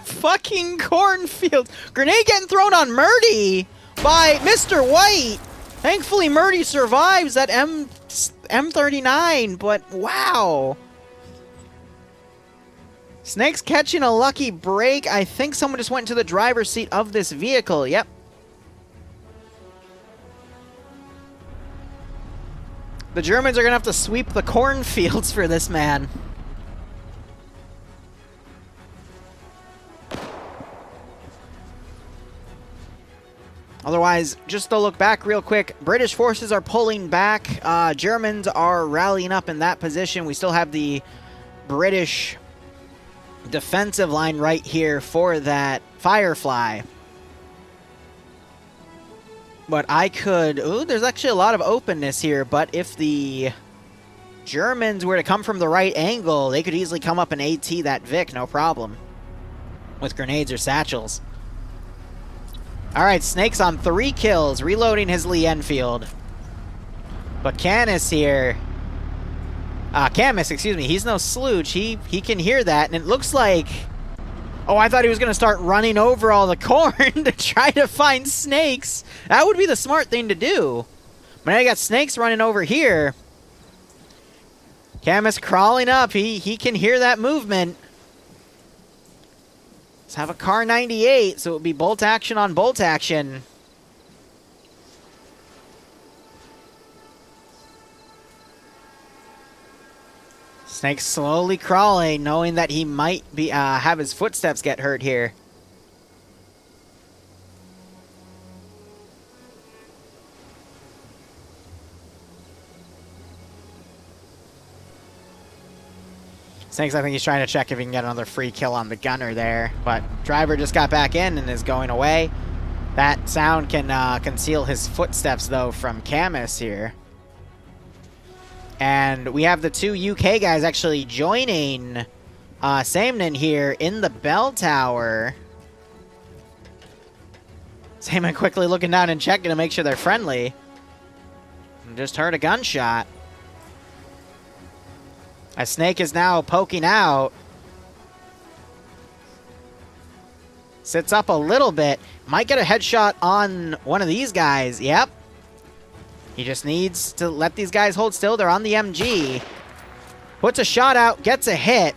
A: Fucking cornfields! Grenade getting thrown on Murdy by Mr. White! Thankfully, Murdy survives that M39, but wow! Snakes catching a lucky break. I think someone just went into the driver's seat of this vehicle. Yep. The Germans are going to have to sweep the cornfields for this man. Otherwise, just to look back real quick, British forces are pulling back. Germans are rallying up in that position. We still have the British defensive line right here for that Firefly. But I could... Ooh, there's actually a lot of openness here, but if the Germans were to come from the right angle, they could easily come up and AT that Vic, no problem. With grenades or satchels. Alright, Snakes on 3 kills, reloading his Lee Enfield. But Camus here... Camus, excuse me, he's no slooch. He can hear that, and it looks like... Oh, I thought he was going to start running over all the corn to try to find Snakes. That would be the smart thing to do. But now you got Snakes running over here. Camus crawling up. He can hear that movement. Let's have a Car 98, so it would be bolt action on bolt action. Snake slowly crawling, knowing that he might be have his footsteps get hurt here. Snakes, I think he's trying to check if he can get another free kill on the gunner there, but driver just got back in and is going away. That sound can conceal his footsteps, though, from Camus here. And we have the 2 UK guys actually joining Samnon here in the bell tower. Samnon quickly looking down and checking to make sure they're friendly. Just heard a gunshot. A Snake is now poking out. Sits up a little bit. Might get a headshot on one of these guys. Yep. He just needs to let these guys hold still. They're on the MG. Puts a shot out. Gets a hit.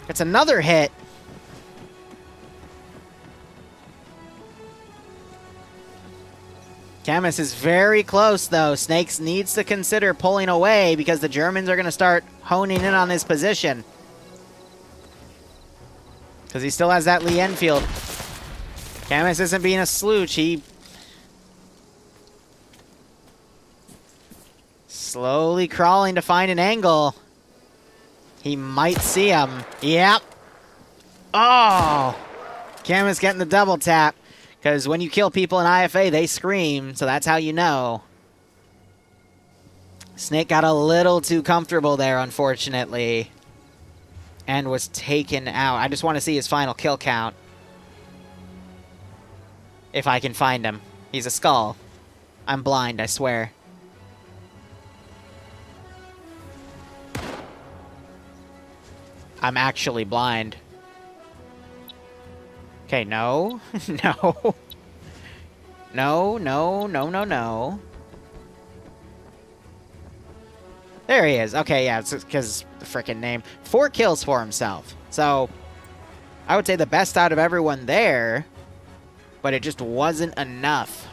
A: Gets another hit. Camus is very close, though. Snakes needs to consider pulling away because the Germans are going to start honing in on his position. Because he still has that Lee Enfield. Camus isn't being a slooch. He slowly crawling to find an angle. He might see him. Yep. Oh! Camus getting the double tap. Because when you kill people in IFA, they scream, so that's how you know. Snake got a little too comfortable there, unfortunately. And was taken out. I just want to see his final kill count. If I can find him. He's a skull. I'm blind, I swear. I'm actually blind. Okay, no. No. No, no, no, no, no. There he is. Okay, yeah, it's because the frickin' name. 4 kills for himself. So, I would say the best out of everyone there, but it just wasn't enough.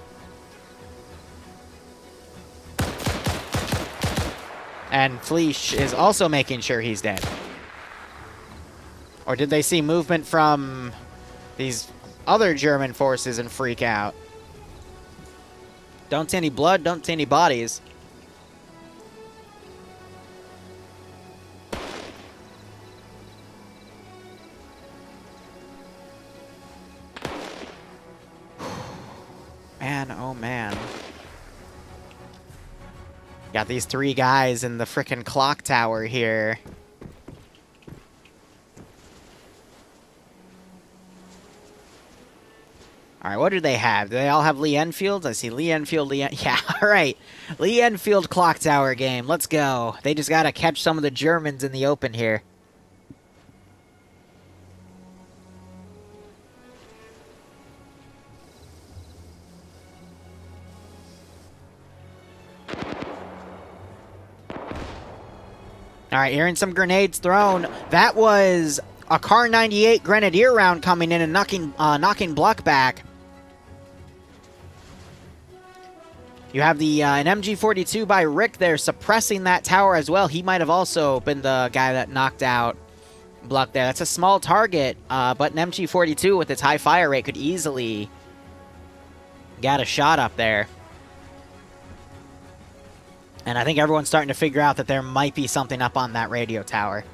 A: And Fleesh is also making sure he's dead. Or did they see movement from these other German forces and freak out? Don't see any blood, don't see any bodies. Man, oh man. Got these 3 guys in the frickin' clock tower here. Alright, what do they have? Do they all have Lee Enfields? I see Lee Enfield, yeah, alright. Lee Enfield clock tower game. Let's go. They just gotta catch some of the Germans in the open here. Alright, hearing some grenades thrown. That was a Kar 98 Grenadier round coming in and knocking Bluck back. You have the an MG42 by Rick there suppressing that tower as well. He might have also been the guy that knocked out Bluck there. That's a small target, but an MG42 with its high fire rate could easily get a shot up there. And I think everyone's starting to figure out that there might be something up on that radio tower.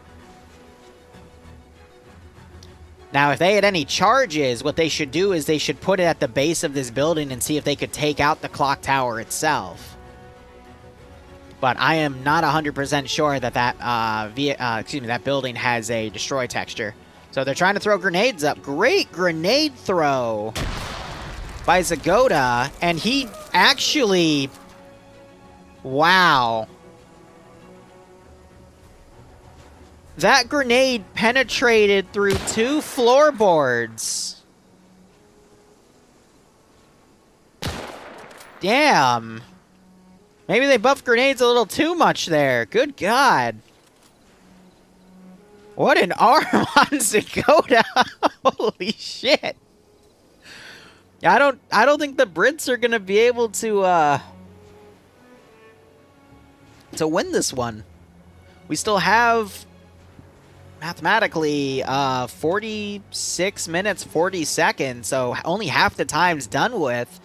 A: Now, if they had any charges, what they should do is they should put it at the base of this building and see if they could take out the clock tower itself. But I am not 100% sure that that building has a destroy texture. So they're trying to throw grenades up. Great grenade throw by Zagoda, and he actually... Wow. That grenade penetrated through 2 floorboards. Damn. Maybe they buffed grenades a little too much there. Good God. What an arm on Zagoda. Holy shit. I don't think the Brits are gonna be able to win this one. We still have mathematically 46 minutes 40 seconds, so only half the time's done with.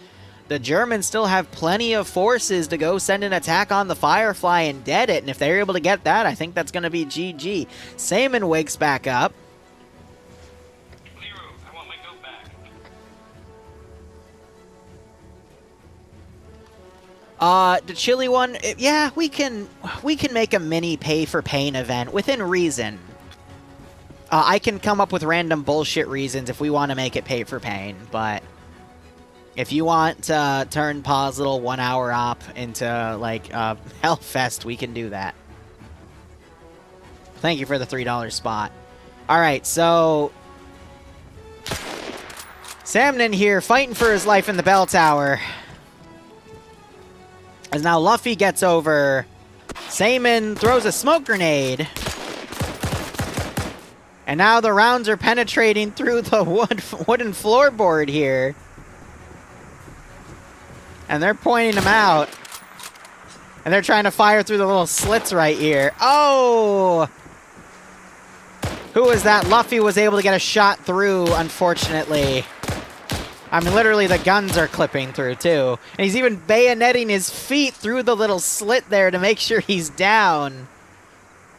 A: The Germans still have plenty of forces to go send an attack on the Firefly and dead it, and if they're able to get that, I think that's going to be GG. Saman wakes back up.
E: Liru, I want my goat back.
A: The Chile one, yeah, we can make a mini pay-for-pain event within reason. I can come up with random bullshit reasons if we want to make it pay-for-pain, but if you want to turn Paw's little 1-hour op into, like, Hellfest, we can do that. Thank you for the $3 spot. Alright, so... Samnin here, fighting for his life in the bell tower. As now Luffy gets over, Saman throws a smoke grenade. And now the rounds are penetrating through the wooden floorboard here. And they're pointing them out. And they're trying to fire through the little slits right here. Oh! Who was that? Luffy was able to get a shot through, unfortunately. I mean, literally, the guns are clipping through, too. And he's even bayoneting his feet through the little slit there to make sure he's down.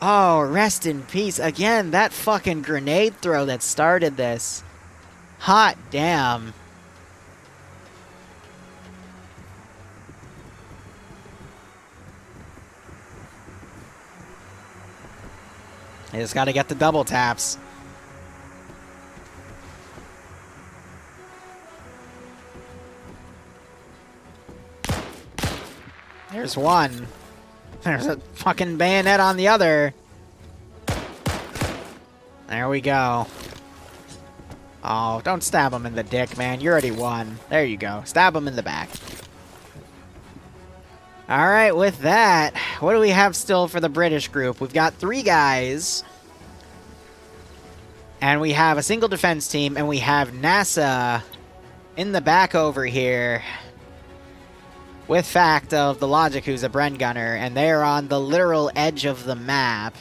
A: Oh, rest in peace. Again, that fucking grenade throw that started this. Hot damn. They just got to get the double taps. There's one. There's a fucking bayonet on the other. There we go. Oh, don't stab him in the dick, man. You already won. There you go. Stab him in the back. Alright, with that, what do we have still for the British group? We've got 3 guys. And we have a single defense team, and we have NASA in the back over here. With fact of the Logic, who's a Bren Gunner, and they're on the literal edge of the map.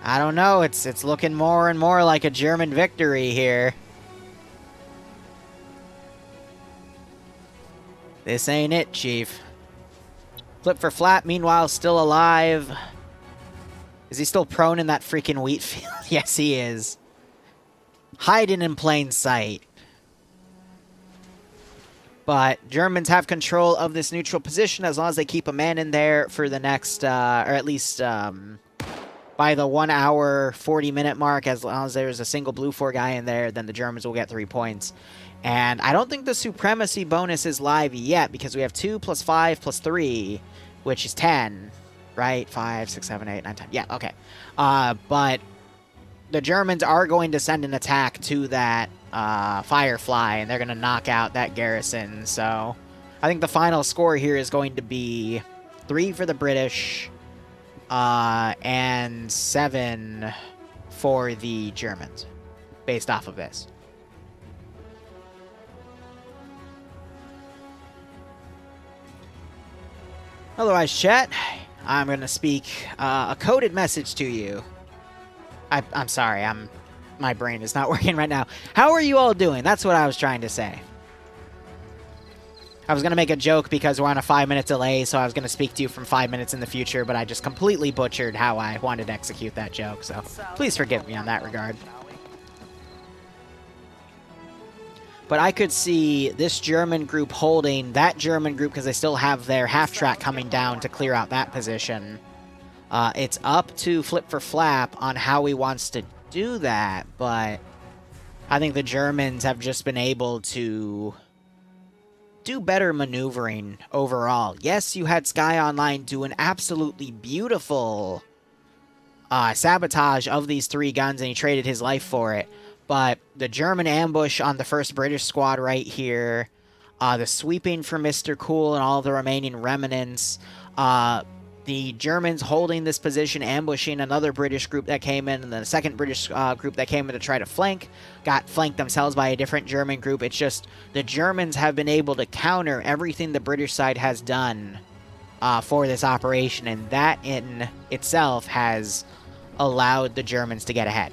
A: I don't know, it's looking more and more like a German victory here. This ain't it, Chief. Flip for Flat, meanwhile, still alive. Is he still prone in that freaking wheat field? Yes, he is. Hiding in plain sight. But Germans have control of this neutral position as long as they keep a man in there for the next, or at least by the 1 hour, 40-minute mark. As long as there's a single blue 4 guy in there, then the Germans will get 3 points. And I don't think the supremacy bonus is live yet because we have 2 plus 5 plus 3, which is 10, right? 5, 6, 7, 8, 9, 10. Yeah, okay. But the Germans are going to send an attack to that Firefly, and they're going to knock out that Garrison. So I think the final score here is going to be 3 for the British and 7 for the Germans, based off of this. Otherwise, chat, I'm going to speak a coded message to you. I'm sorry, my brain is not working right now. How are you all doing? That's what I was trying to say. I was going to make a joke because we're on a 5-minute delay, so I was going to speak to you from 5 minutes in the future, but I just completely butchered how I wanted to execute that joke, so please forgive me on that regard. But I could see this German group holding that German group because they still have their half-track coming down to clear out that position. It's up to Flip for Flap on how he wants to do that, but I think the Germans have just been able to do better maneuvering overall. Yes, you had Skyonline do an absolutely beautiful sabotage of these 3 guns, and he traded his life for it. But the German ambush on the first British squad right here, the sweeping for Mr. Cool and all the remaining remnants, the Germans holding this position, ambushing another British group that came in, and then a second British group that came in to try to flank, got flanked themselves by a different German group. It's just the Germans have been able to counter everything the British side has done for this operation, and that in itself has allowed the Germans to get ahead.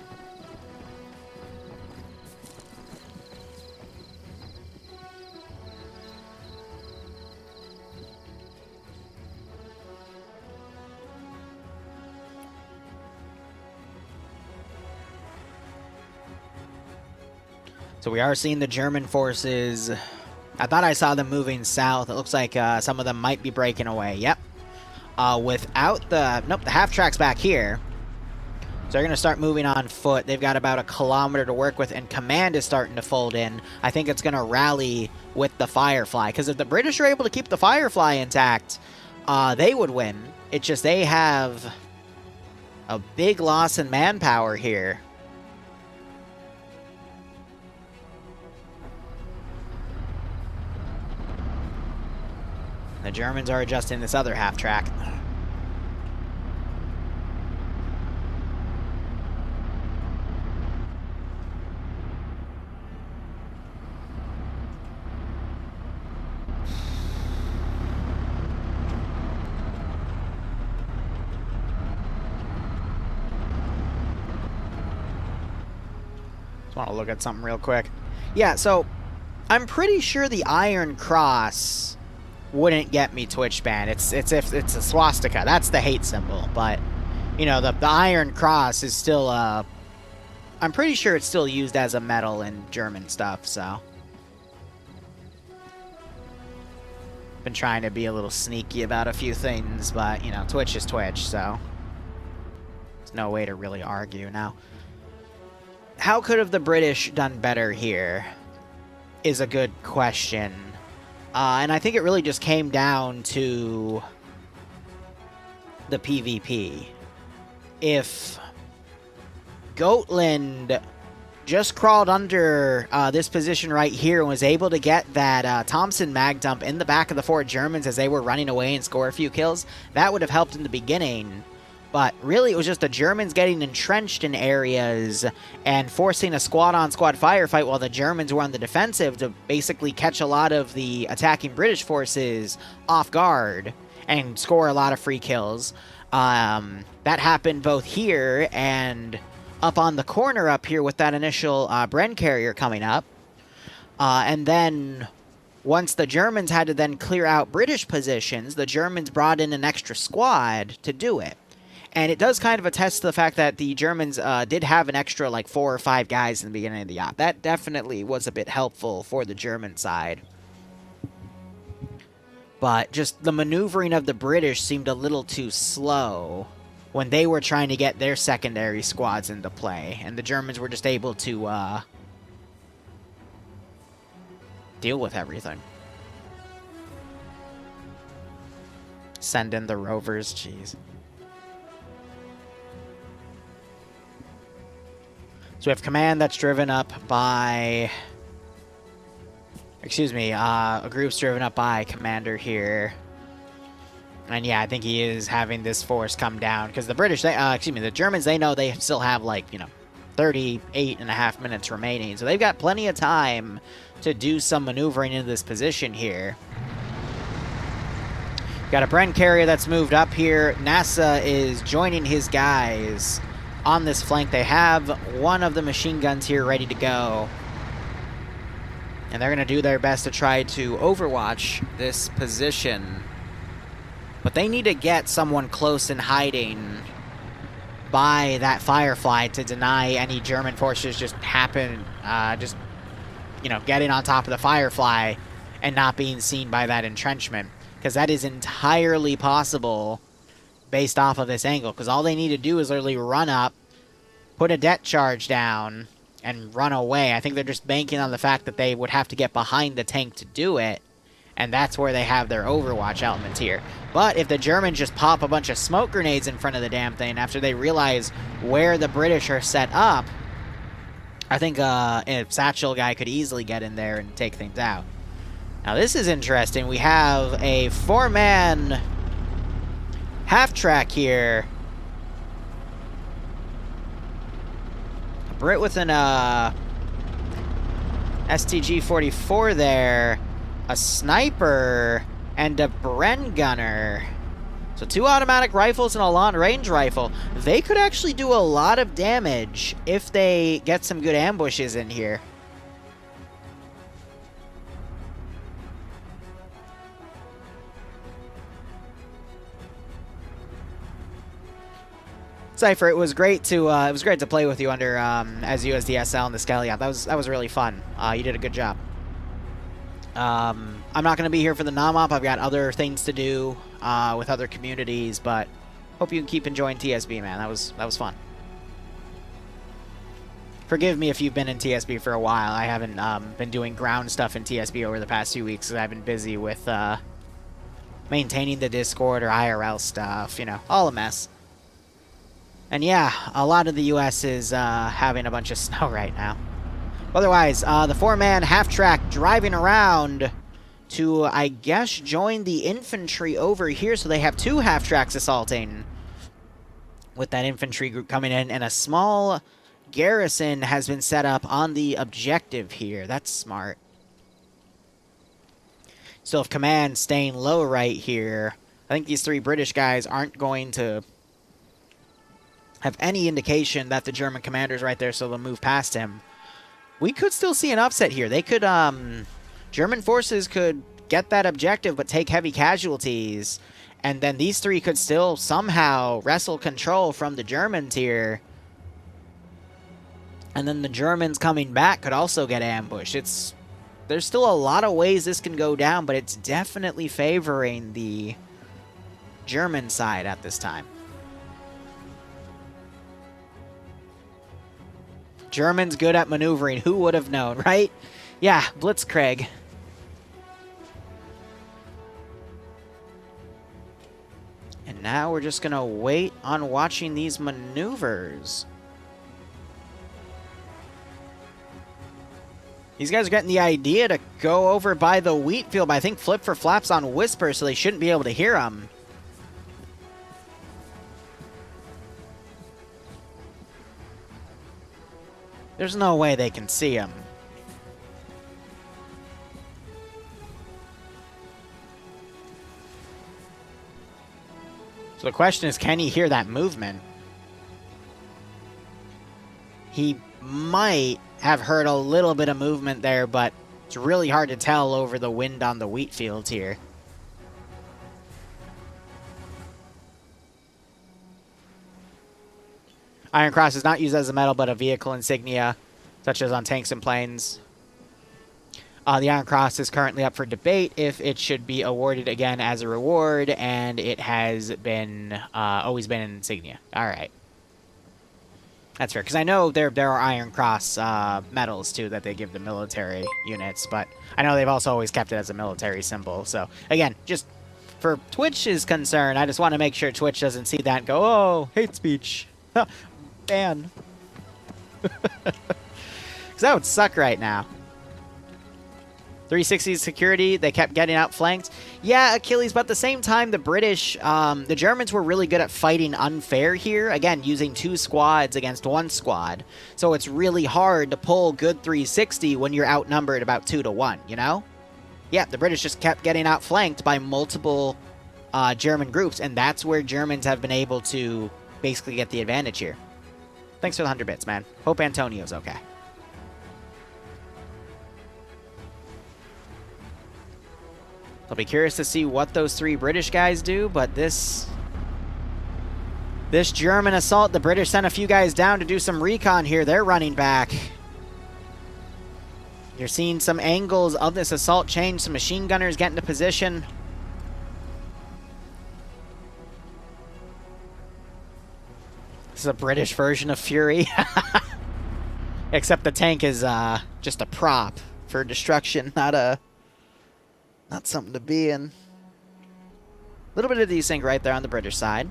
A: So we are seeing the German forces. I thought I saw them moving south. It looks like some of them might be breaking away. Yep. Without the... Nope, the half-track's back here. So they're going to start moving on foot. They've got about 1 kilometer to work with, and command is starting to fold in. I think it's going to rally with the Firefly. Because if the British are able to keep the Firefly intact, they would win. It's just they have a big loss in manpower here. The Germans are adjusting this other half-track. Just want to look at something real quick. Yeah, so I'm pretty sure the Iron Cross wouldn't get me Twitch banned. It's a swastika. That's the hate symbol. But, you know, the Iron Cross is still, I'm pretty sure it's still used as a medal in German stuff, so. Been trying to be a little sneaky about a few things, but, you know, Twitch is Twitch, so. no way to really argue. Now, how could have the British done better here is a good question. And I think it really just came down to the PvP. If Gotland just crawled under this position right here and was able to get that Thompson mag dump in the back of the 4 Germans as they were running away and score a few kills, that would have helped in the beginning. But really, it was just the Germans getting entrenched in areas and forcing a squad-on-squad firefight while the Germans were on the defensive to basically catch a lot of the attacking British forces off guard and score a lot of free kills. That happened both here and up on the corner up here with that initial Bren carrier coming up. And then once the Germans had to then clear out British positions, the Germans brought in an extra squad to do it. And it does kind of attest to the fact that the Germans did have an extra, like, 4 or 5 guys in the beginning of the op. That definitely was a bit helpful for the German side. But just the maneuvering of the British seemed a little too slow when they were trying to get their secondary squads into play. And the Germans were just able to deal with everything. Send in the rovers, jeez. So we have command that's driven up by... Excuse me, a group's driven up by commander here. And yeah, I think he is having this force come down. Because the British, the Germans, they know they still have, like, 38.5 minutes remaining. So they've got plenty of time to do some maneuvering into this position here. Got a Bren carrier that's moved up here. NASA is joining his guys on this flank. They have one of the machine guns here ready to go. And they're going to do their best to try to overwatch this position. But they need to get someone close and hiding by that Firefly to deny any German forces getting on top of the Firefly and not being seen by that entrenchment. Because that is entirely possible based off of this angle, because all they need to do is literally run up, put a det charge down, and run away. I think they're just banking on the fact that they would have to get behind the tank to do it, and that's where they have their Overwatch elements here. But if the Germans just pop a bunch of smoke grenades in front of the damn thing after they realize where the British are set up, I think a Satchel guy could easily get in there and take things out. Now this is interesting. We have a 4-man half-track here. A Brit with an STG-44 there, a sniper, and a Bren gunner. So 2 automatic rifles and a long-range rifle. They could actually do a lot of damage if they get some good ambushes in here. Cypher, it was great to play with you under as USDSL in the Skelly. That was really fun. You did a good job. I'm not going to be here for the NOM-op. I've got other things to do with other communities, but hope you can keep enjoying TSB, man. That was fun. Forgive me if you've been in TSB for a while. I haven't been doing ground stuff in TSB over the past few weeks because I've been busy with maintaining the Discord or IRL stuff. All a mess. And yeah, a lot of the U.S. is having a bunch of snow right now. Otherwise, the 4-man half-track driving around to, I guess, join the infantry over here. So they have 2 half-tracks assaulting with that infantry group coming in. And a small garrison has been set up on the objective here. That's smart. Still have command staying low right here. I think these 3 British guys aren't going to have any indication that the German commander's right there, so they'll move past him. We could still see an upset here. They could, German forces could get that objective but take heavy casualties, and then these 3 could still somehow wrestle control from the Germans here. And then the Germans coming back could also get ambushed. There's still a lot of ways this can go down, but it's definitely favoring the German side at this time. Germans good at maneuvering. Who would have known, right? Yeah, Blitzkrieg. And now we're just going to wait on watching these maneuvers. These guys are getting the idea to go over by the wheat field, but I think Flip for Flap's on Whisper, so they shouldn't be able to hear them. There's no way they can see him. So the question is, can he hear that movement? He might have heard a little bit of movement there, but it's really hard to tell over the wind on the wheat fields here. Iron Cross is not used as a medal, but a vehicle insignia, such as on tanks and planes. The Iron Cross is currently up for debate if it should be awarded again as a reward, and it has been always been an insignia. All right. That's fair, because I know there are Iron Cross medals, too, that they give the military units, but I know they've also always kept it as a military symbol. So, again, just for Twitch's concern, I just want to make sure Twitch doesn't see that and go, oh, hate speech. Ban. Because that would suck right now. 360 security, they kept getting outflanked. Yeah, Achilles, but at the same time, the British, the Germans were really good at fighting unfair here. Again, using 2 squads against 1 squad. So it's really hard to pull good 360 when you're outnumbered about 2 to 1, you know? Yeah, the British just kept getting outflanked by multiple German groups, and that's where Germans have been able to basically get the advantage here. Thanks for the 100 bits, man. Hope Antonio's okay. I'll be curious to see what those 3 British guys do, but this German assault, the British sent a few guys down to do some recon here. They're running back. You're seeing some angles of this assault change. Some machine gunners get into position. This is a British version of Fury. Except the tank is just a prop for destruction, not something to be in. A little bit of desync right there on the British side.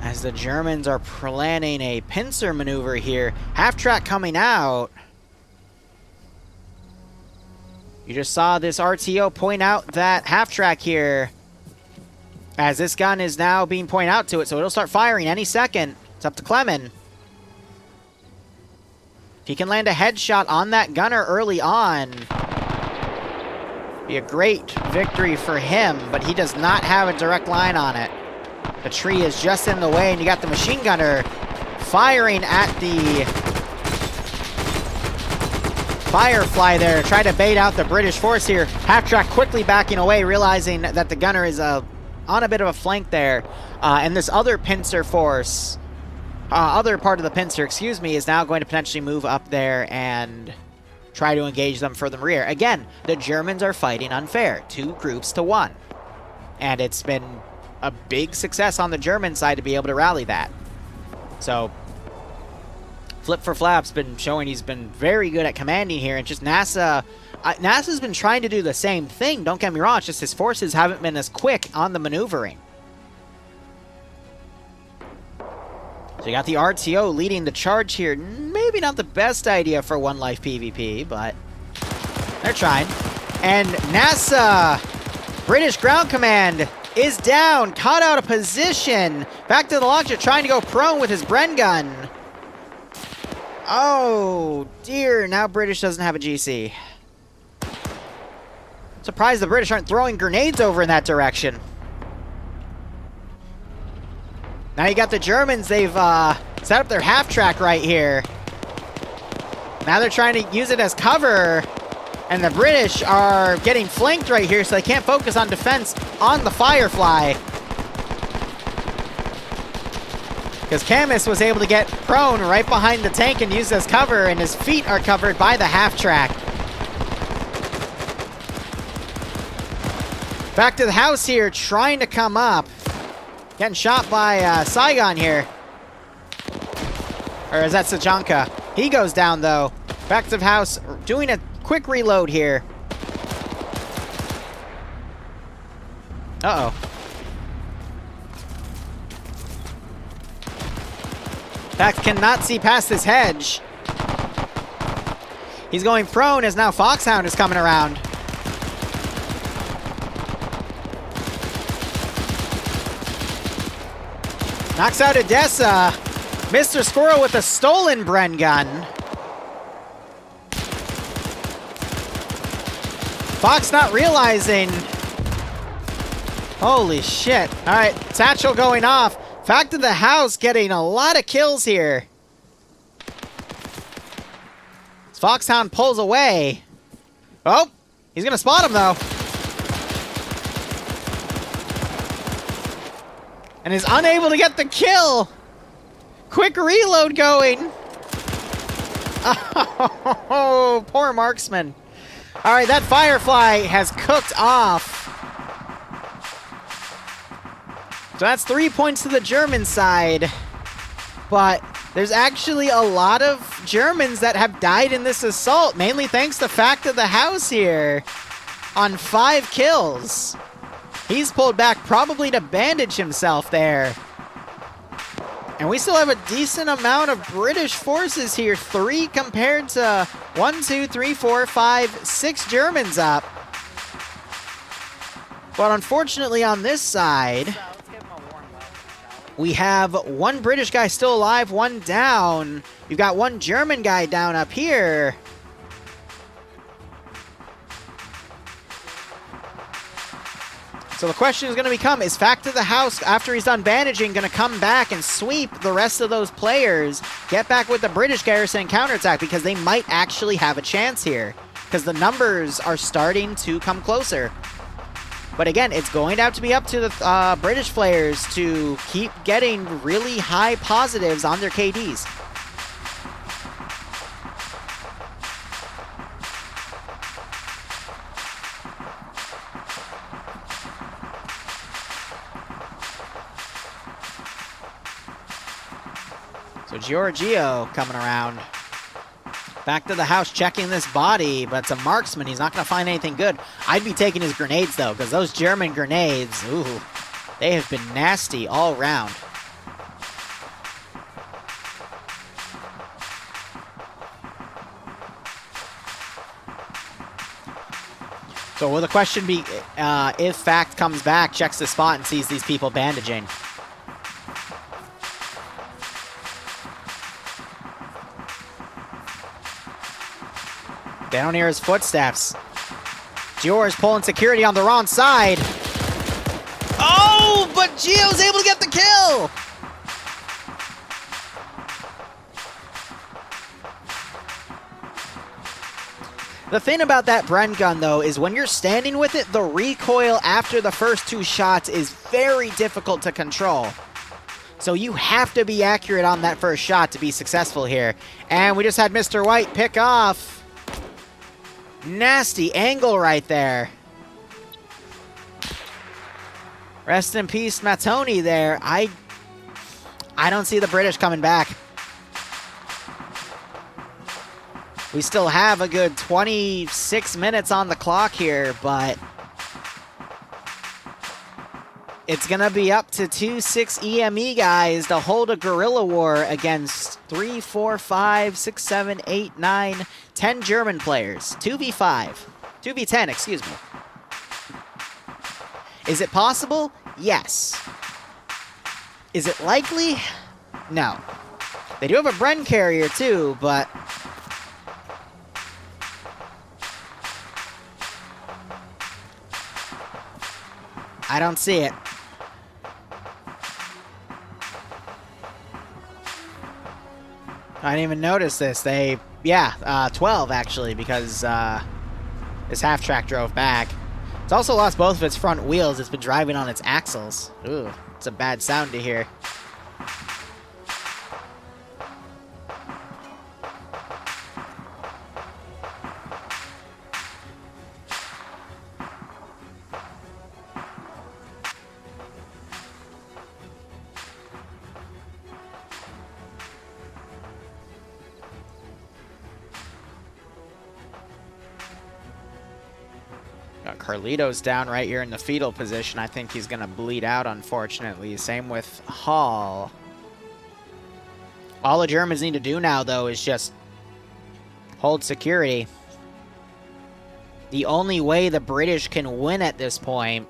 A: As the Germans are planning a pincer maneuver here. Half-track coming out. You just saw this RTO point out that half-track here. As this gun is now being pointed out to it, so it'll start firing any second. It's up to Clemen. If he can land a headshot on that gunner early on, be a great victory for him, but he does not have a direct line on it. The tree is just in the way, and you got the machine gunner firing at the Firefly there, trying to bait out the British force here. Half-track quickly backing away, realizing that the gunner is on a bit of a flank there. And this other pincer force, other part of the pincer, excuse me, is now going to potentially move up there and try to engage them from the rear. Again, the Germans are fighting unfair, 2 groups to 1. And it's been a big success on the German side to be able to rally that. So, Flip for Flap's been showing he's been very good at commanding here, and just NASA's been trying to do the same thing, don't get me wrong, it's just his forces haven't been as quick on the maneuvering. So you got the RTO leading the charge here. Maybe not the best idea for One Life PvP, but they're trying. And NASA, British Ground Command, is down, caught out of position. Back to the launcher, trying to go prone with his Bren gun. Oh, dear. Now British doesn't have a GC. Surprised the British aren't throwing grenades over in that direction. Now you got the Germans. They've set up their half-track right here. Now they're trying to use it as cover. And the British are getting flanked right here, so they can't focus on defense on the Firefly. Because Camus was able to get prone right behind the tank and use it as cover, and his feet are covered by the half-track. Back to the house here, trying to come up. Getting shot by Saigon here. Or is that Sajanka? He goes down, though. Back to the house, doing a quick reload here. Uh-oh. Fact cannot see past this hedge. He's going prone as now Foxhound is coming around. Knocks out Odessa. Mr. Squirrel with a stolen Bren gun. Fox not realizing. Holy shit. All right, Satchel going off. Fact of the house getting a lot of kills here. Foxhound pulls away. Oh, he's going to spot him, though. And is unable to get the kill. Quick reload going. Oh, poor marksman. All right, that Firefly has cooked off. So that's 3 points to the German side. But there's actually a lot of Germans that have died in this assault, mainly thanks to Fact of the House here on 5 kills. He's pulled back probably to bandage himself there. And we still have a decent amount of British forces here. 3 compared to 1, 2, 3, 4, 5, 6 Germans up. But unfortunately on this side, we have 1 British guy still alive, 1 down. You've got 1 German guy down up here. So the question is going to become, is Fact of the House, after he's done bandaging, going to come back and sweep the rest of those players, get back with the British Garrison and counterattack, because they might actually have a chance here, because the numbers are starting to come closer. But again, it's going to have to be up to the British players to keep getting really high positives on their KDs. So Giorgio coming around. Back to the house, checking this body, but it's a marksman. He's not going to find anything good. I'd be taking his grenades, though, because those German grenades, ooh, they have been nasty all around. So will the question be, if Fact comes back, checks the spot, and sees these people bandaging? They don't hear his footsteps. Gior's pulling security on the wrong side. Oh, but Gio's able to get the kill! The thing about that Bren gun, though, is when you're standing with it, the recoil after the first 2 shots is very difficult to control. So you have to be accurate on that first shot to be successful here. And we just had Mr. White pick off. Nasty angle right there. Rest in peace, Matoni there. I don't see the British coming back. We still have a good 26 minutes on the clock here, but it's going to be up to 2-6 EME guys to hold a guerrilla war against 3, 4, 5, 6, 7, 8, 9, 10 German players. 2v5. 2v10, excuse me. Is it possible? Yes. Is it likely? No. They do have a Bren carrier too, but I don't see it. I didn't even notice this. They, yeah, 12 actually, because this half-track drove back. It's also lost both of its front wheels. It's been driving on its axles. Ooh, it's a bad sound to hear. Got Carlito's down right here in the fetal position. I think he's going to bleed out, unfortunately. Same with Hall. All the Germans need to do now, though, is just hold security. The only way the British can win at this point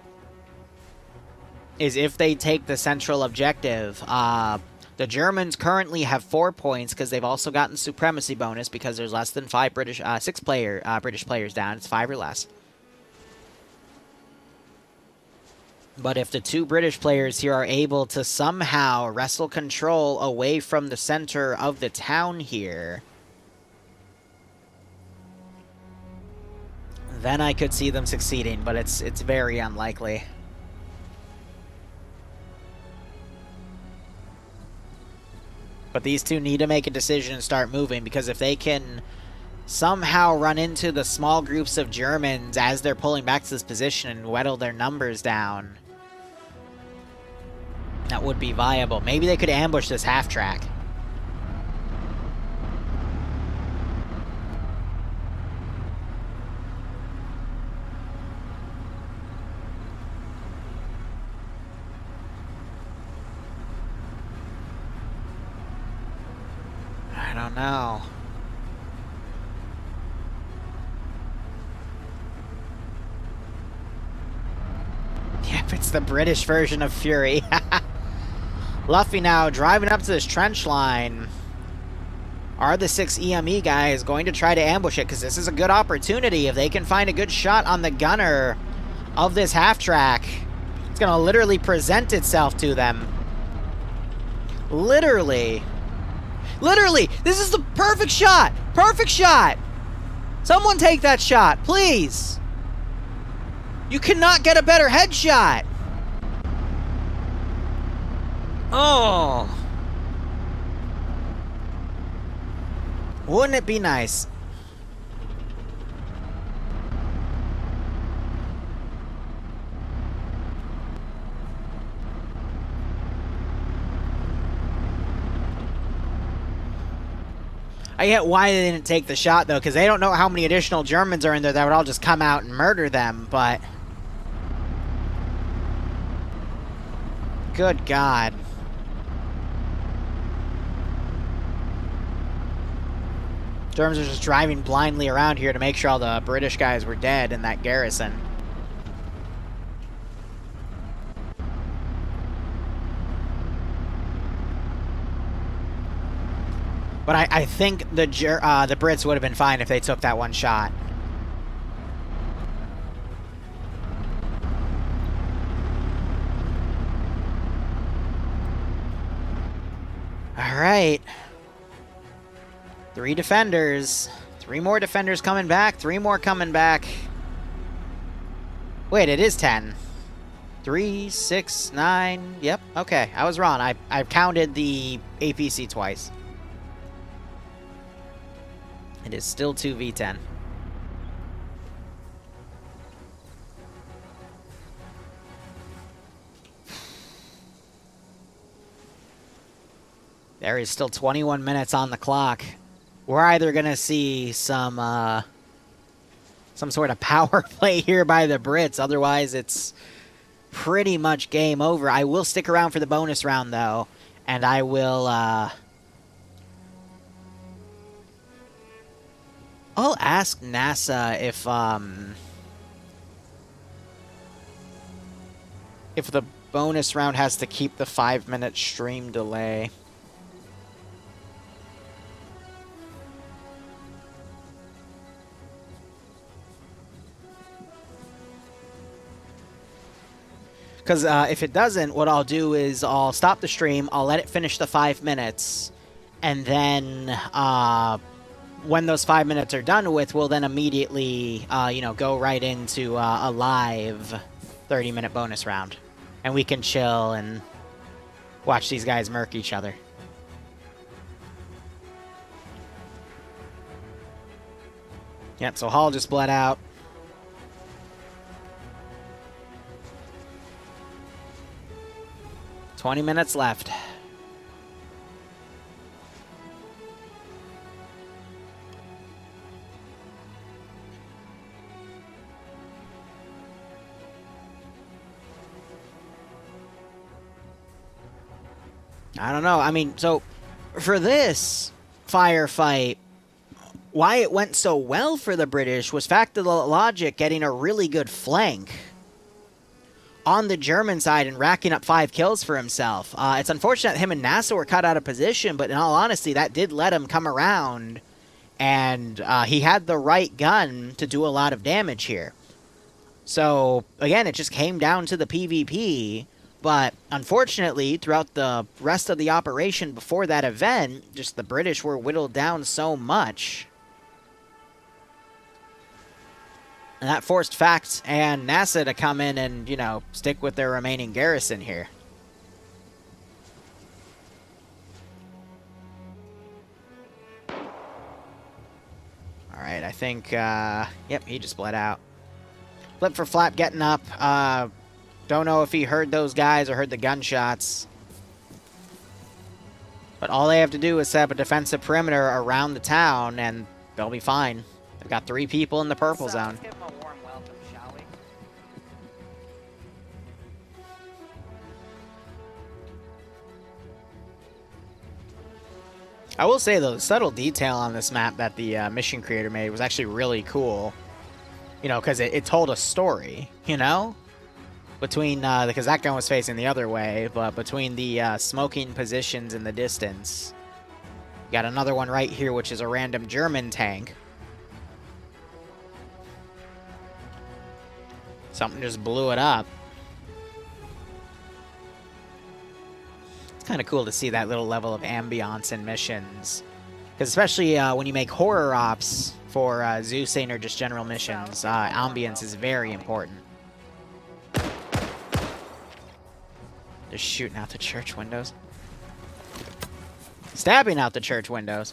A: is if they take the central objective. The Germans currently have 4 points because they've also gotten supremacy bonus because there's less than 6 British players down. It's 5 or less. But if the 2 British players here are able to somehow wrestle control away from the center of the town here, then I could see them succeeding, but it's very unlikely. But these 2 need to make a decision and start moving, because if they can somehow run into the small groups of Germans as they're pulling back to this position and whittle their numbers down, that would be viable. Maybe they could ambush this half-track. I don't know. Yep, it's the British version of Fury. Luffy now driving up to this trench line. Are the 6 EME guys going to try to ambush it? Because this is a good opportunity. If they can find a good shot on the gunner of this half-track, it's going to literally present itself to them. Literally. Literally, this is the perfect shot. Perfect shot. Someone take that shot, please. You cannot get a better headshot. Oh. Wouldn't it be nice? I get why they didn't take the shot, though, because they don't know how many additional Germans are in there that would all just come out and murder them, but... Good God. Germans are just driving blindly around here to make sure all the British guys were dead in that garrison. But I think the Brits would have been fine if they took that one shot. All right. 3 defenders. 3 more defenders coming back. 3 more coming back. Wait, it is 10. 3, 6, 9. Yep, okay. I was wrong. I've counted the APC twice. It is still 2v10. There is still 21 minutes on the clock. We're either going to see some sort of power play here by the Brits. Otherwise, it's pretty much game over. I will stick around for the bonus round, though. And I will... I'll ask NASA if the bonus round has to keep the 5-minute stream delay. Because if it doesn't, what I'll do is I'll stop the stream, I'll let it finish the 5 minutes, and then when those 5 minutes are done with, we'll then immediately, go right into a live 30-minute bonus round. And we can chill and watch these guys murk each other. Yep, so Hall just bled out. "20 minutes left. I don't know. I mean, so for this firefight, why it went so well for the British was fact of the logic getting a really good flank on the German side and racking up 5 kills for himself. It's unfortunate him and NASA were cut out of position, but in all honesty, that did let him come around, and he had the right gun to do a lot of damage here. So, again, it just came down to the PvP, but unfortunately, throughout the rest of the operation before that event, just the British were whittled down so much. And that forced Fact and NASA to come in and, you know, stick with their remaining garrison here. Alright, I think, yep, he just bled out. Flip for Flap getting up. Don't know if he heard those guys or heard the gunshots. But all they have to do is set up a defensive perimeter around the town, and they'll be fine. They've got 3 people in the purple zone.
F: Let's give him a warm welcome, shall we?
A: I will say, though, the subtle detail on this map that the mission creator made was actually really cool. You know, because it told a story, you know? Between, because that gun was facing the other way, but between the smoking positions in the distance. You got another one right here, which is a random German tank. Something just blew it up. It's kind of cool to see that little level of ambiance in missions. Because especially when you make horror ops for Zeusing or just general missions, ambience is very important. Just shooting out the church windows. Stabbing out the church windows.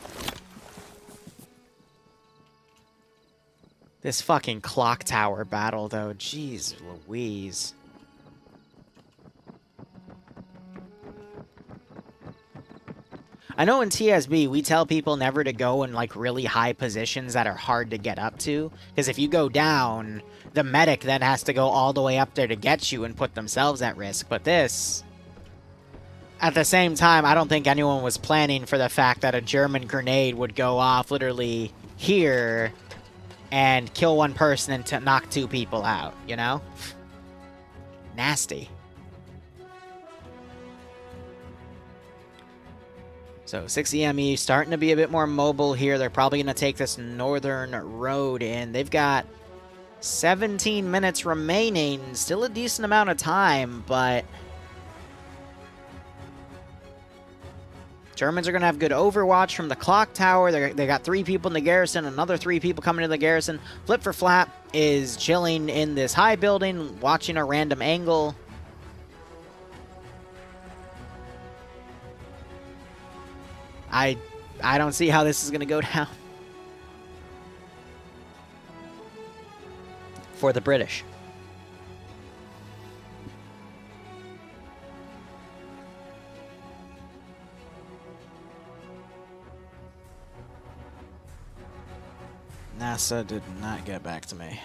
A: This fucking clock tower battle, though. Jeez Louise. I know in TSB, we tell people never to go in, like, really high positions that are hard to get up to. Because if you go down, the medic then has to go all the way up there to get you and put themselves at risk. But this... At the same time, I don't think anyone was planning for the fact that a German grenade would go off literally here and kill 1 person and knock 2 people out, you know? Nasty. So 6EME starting to be a bit more mobile here. They're probably going to take this northern road in. They've got 17 minutes remaining. Still a decent amount of time, but... Germans are going to have good overwatch from the clock tower. They got 3 people in the garrison, another 3 people coming to the garrison. Flip for Flap is chilling in this high building, watching a random angle. I don't see how this is going to go down for the British. NASA did not get back to me.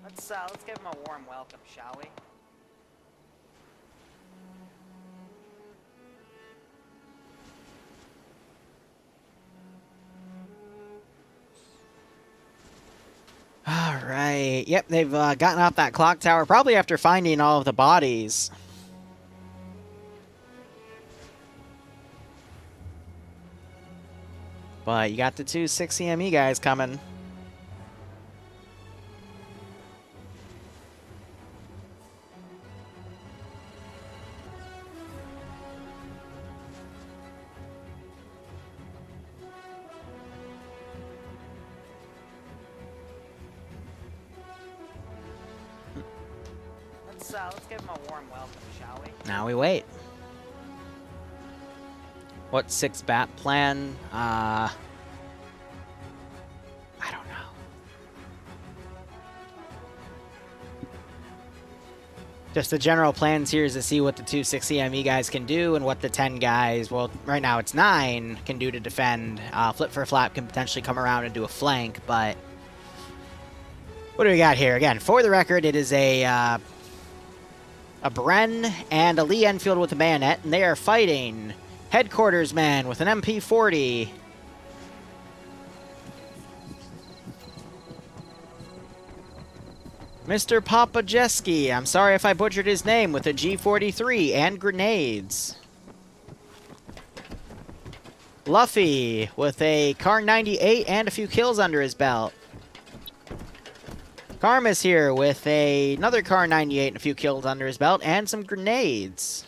F: Let's give him a warm welcome, shall we?
A: Alright, yep, they've gotten off that clock tower, probably after finding all of the bodies. But you got the 2 6EME guys coming.
F: Let's give him a warm welcome, shall we?
A: Now we wait. What 6-bat plan? I don't know. Just the general plans here is to see what the 2 6EME guys can do and what the 10 guys, well, right now it's 9, can do to defend. Flip for Flap can potentially come around and do a flank, but... What do we got here? Again, for the record, it is a a Bren, and a Lee Enfield with a bayonet, and they are fighting Headquarters Man with an MP40. Mr. Papajeski, I'm sorry if I butchered his name, with a G43 and grenades. Luffy with a Kar 98 and a few kills under his belt. Karma's here with another Kar 98 and a few kills under his belt and some grenades.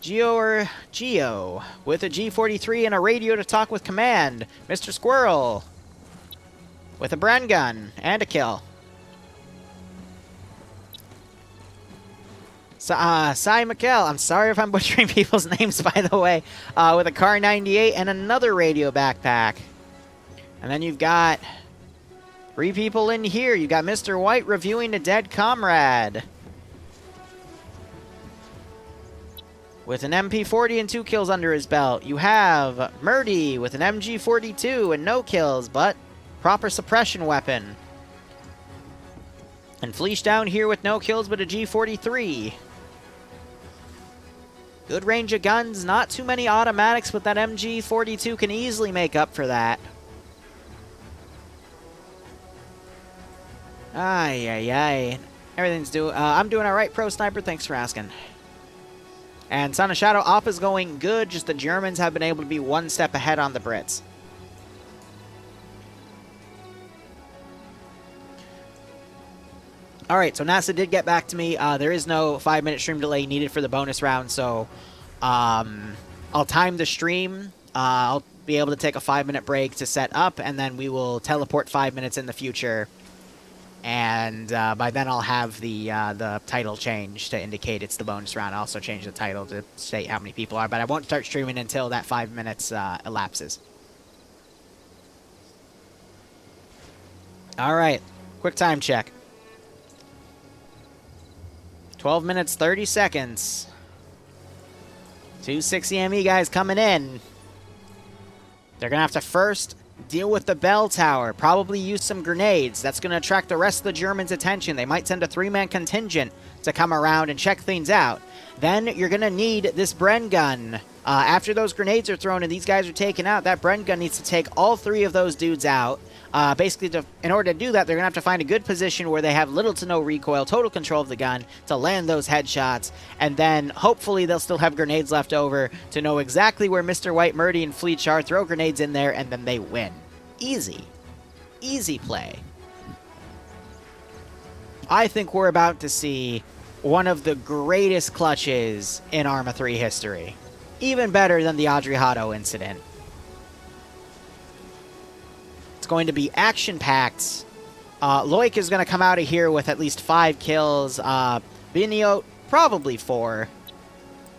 A: Geo with a G43 and a radio to talk with command. Mr. Squirrel with a Bren gun and a kill. Cy Mikkel, I'm sorry if I'm butchering people's names, by the way, with a Kar 98 and another radio backpack. And then you've got 3 people in here. You've got Mr. White reviewing a dead comrade with an MP40 and 2 kills under his belt. You have Murdy with an MG42 and no kills, but proper suppression weapon. And Fleesh down here with no kills, but a G43. Good range of guns, not too many automatics, but that MG42 can easily make up for that. Ay. Everything's doing... I'm doing alright, Pro Sniper. Thanks for asking. And Son of Shadow, Op is going good, just the Germans have been able to be one step ahead on the Brits. Alright, so NASA did get back to me. There is no 5-minute stream delay needed for the bonus round, so I'll time the stream. I'll be able to take a 5-minute break to set up, and then we will teleport 5 minutes in the future. And by then I'll have the title change to indicate it's the bonus round. I'll also change the title to state how many people are, but I won't start streaming until that 5 minutes elapses. Alright, quick time check. 12 minutes, 30 seconds. 260 ME guys coming in. They're going to have to first deal with the bell tower. Probably use some grenades. That's going to attract the rest of the Germans' attention. They might send a 3-man contingent to come around and check things out. Then you're going to need this Bren gun. After those grenades are thrown and these guys are taken out, that Bren gun needs to take all 3 of those dudes out. Basically, in order to do that, they're going to have to find a good position where they have little to no recoil, total control of the gun, to land those headshots, and then hopefully they'll still have grenades left over to know exactly where Mr. White, Murdy, and Fleet are, throw grenades in there, and then they win. Easy. Easy play. I think we're about to see one of the greatest clutches in Arma 3 history. Even better than the Audrey Hotto incident. Going to be action-packed. Loic is going to come out of here with at least 5 kills. Binio, probably 4.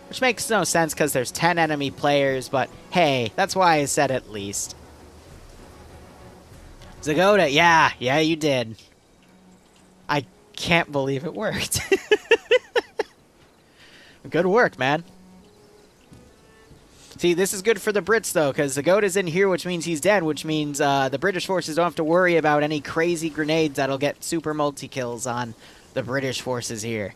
A: Which makes no sense because there's 10 enemy players, but hey, that's why I said at least. Zagoda, yeah, you did. I can't believe it worked. Good work, man. See, this is good for the Brits, though, because Zagoda's in here, which means he's dead, which means the British forces don't have to worry about any crazy grenades that'll get super multi-kills on the British forces here.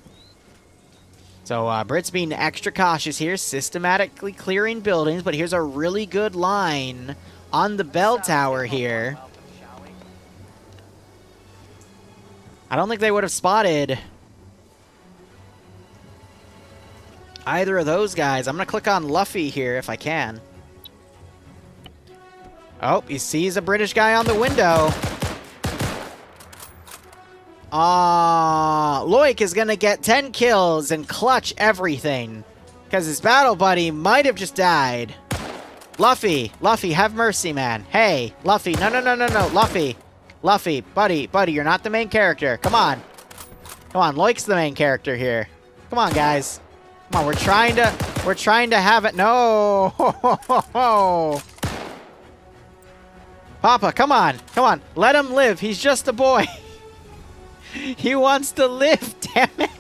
A: So, Brits being extra cautious here, systematically clearing buildings, but here's a really good line on the bell tower here. I don't think they would have spotted either of those guys. I'm going to click on Luffy here if I can. Oh, he sees a British guy on the window. Loic is going to get 10 kills and clutch everything. Because his battle buddy might have just died. Luffy, have mercy, man. Hey, Luffy, no. Luffy, buddy, you're not the main character. Come on, Loic's the main character here. Come on, guys. Come on, we're trying to have it. No. Papa, come on. Let him live. He's just a boy. He wants to live, damn it.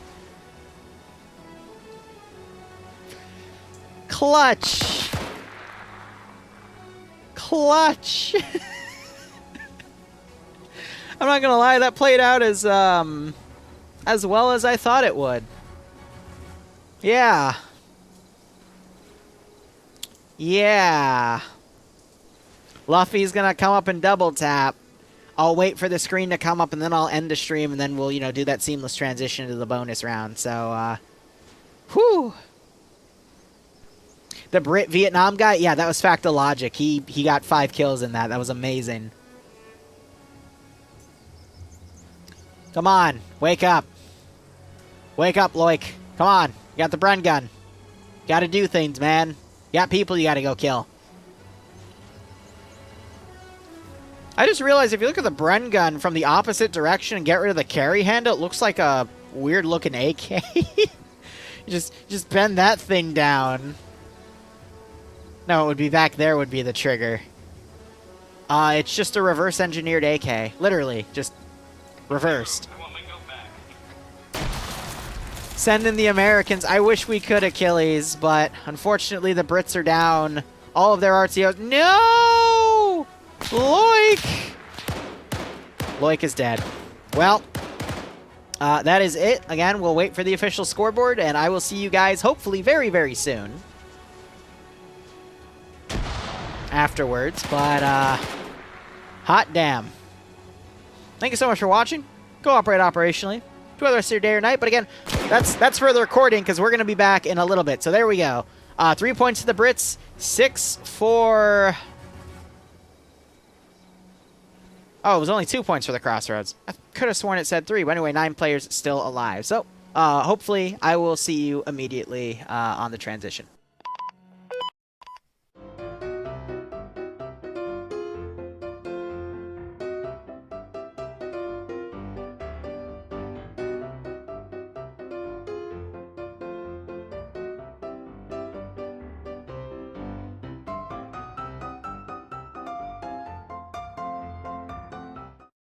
A: Clutch. I'm not gonna lie, that played out as as well as I thought it would. Yeah. Yeah. Luffy's gonna come up and double tap. I'll wait for the screen to come up and then I'll end the stream and then we'll, you know, do that seamless transition to the bonus round. So, whew. The Brit Vietnam guy, yeah, that was Factologic. He got 5 kills in that. That was amazing. Come on, wake up. Wake up, Loic. Come on, you got the Bren gun. Gotta do things, man. You got people you gotta go kill. I just realized if you look at the Bren gun from the opposite direction and get rid of the carry handle, it looks like a weird-looking AK. You just bend that thing down. No, it would be back there would be the trigger. It's just a reverse-engineered AK. Literally, just reversed.
E: I want my go back.
A: Send in the Americans. I wish we could, Achilles, but unfortunately the Brits are down all of their RTOs. No! Loic! Loic is dead. Well, that is it. Again, we'll wait for the official scoreboard, and I will see you guys hopefully very, very soon afterwards. But, hot damn. Thank you so much for watching. Go operate operationally. Enjoy the rest of your day or night. But again, that's for the recording because we're going to be back in a little bit. So there we go. 3 points to the Brits. 6 for... Oh, it was only 2 points for the Crossroads. I could have sworn it said 3. But anyway, 9 players still alive. So hopefully I will see you immediately on the transition.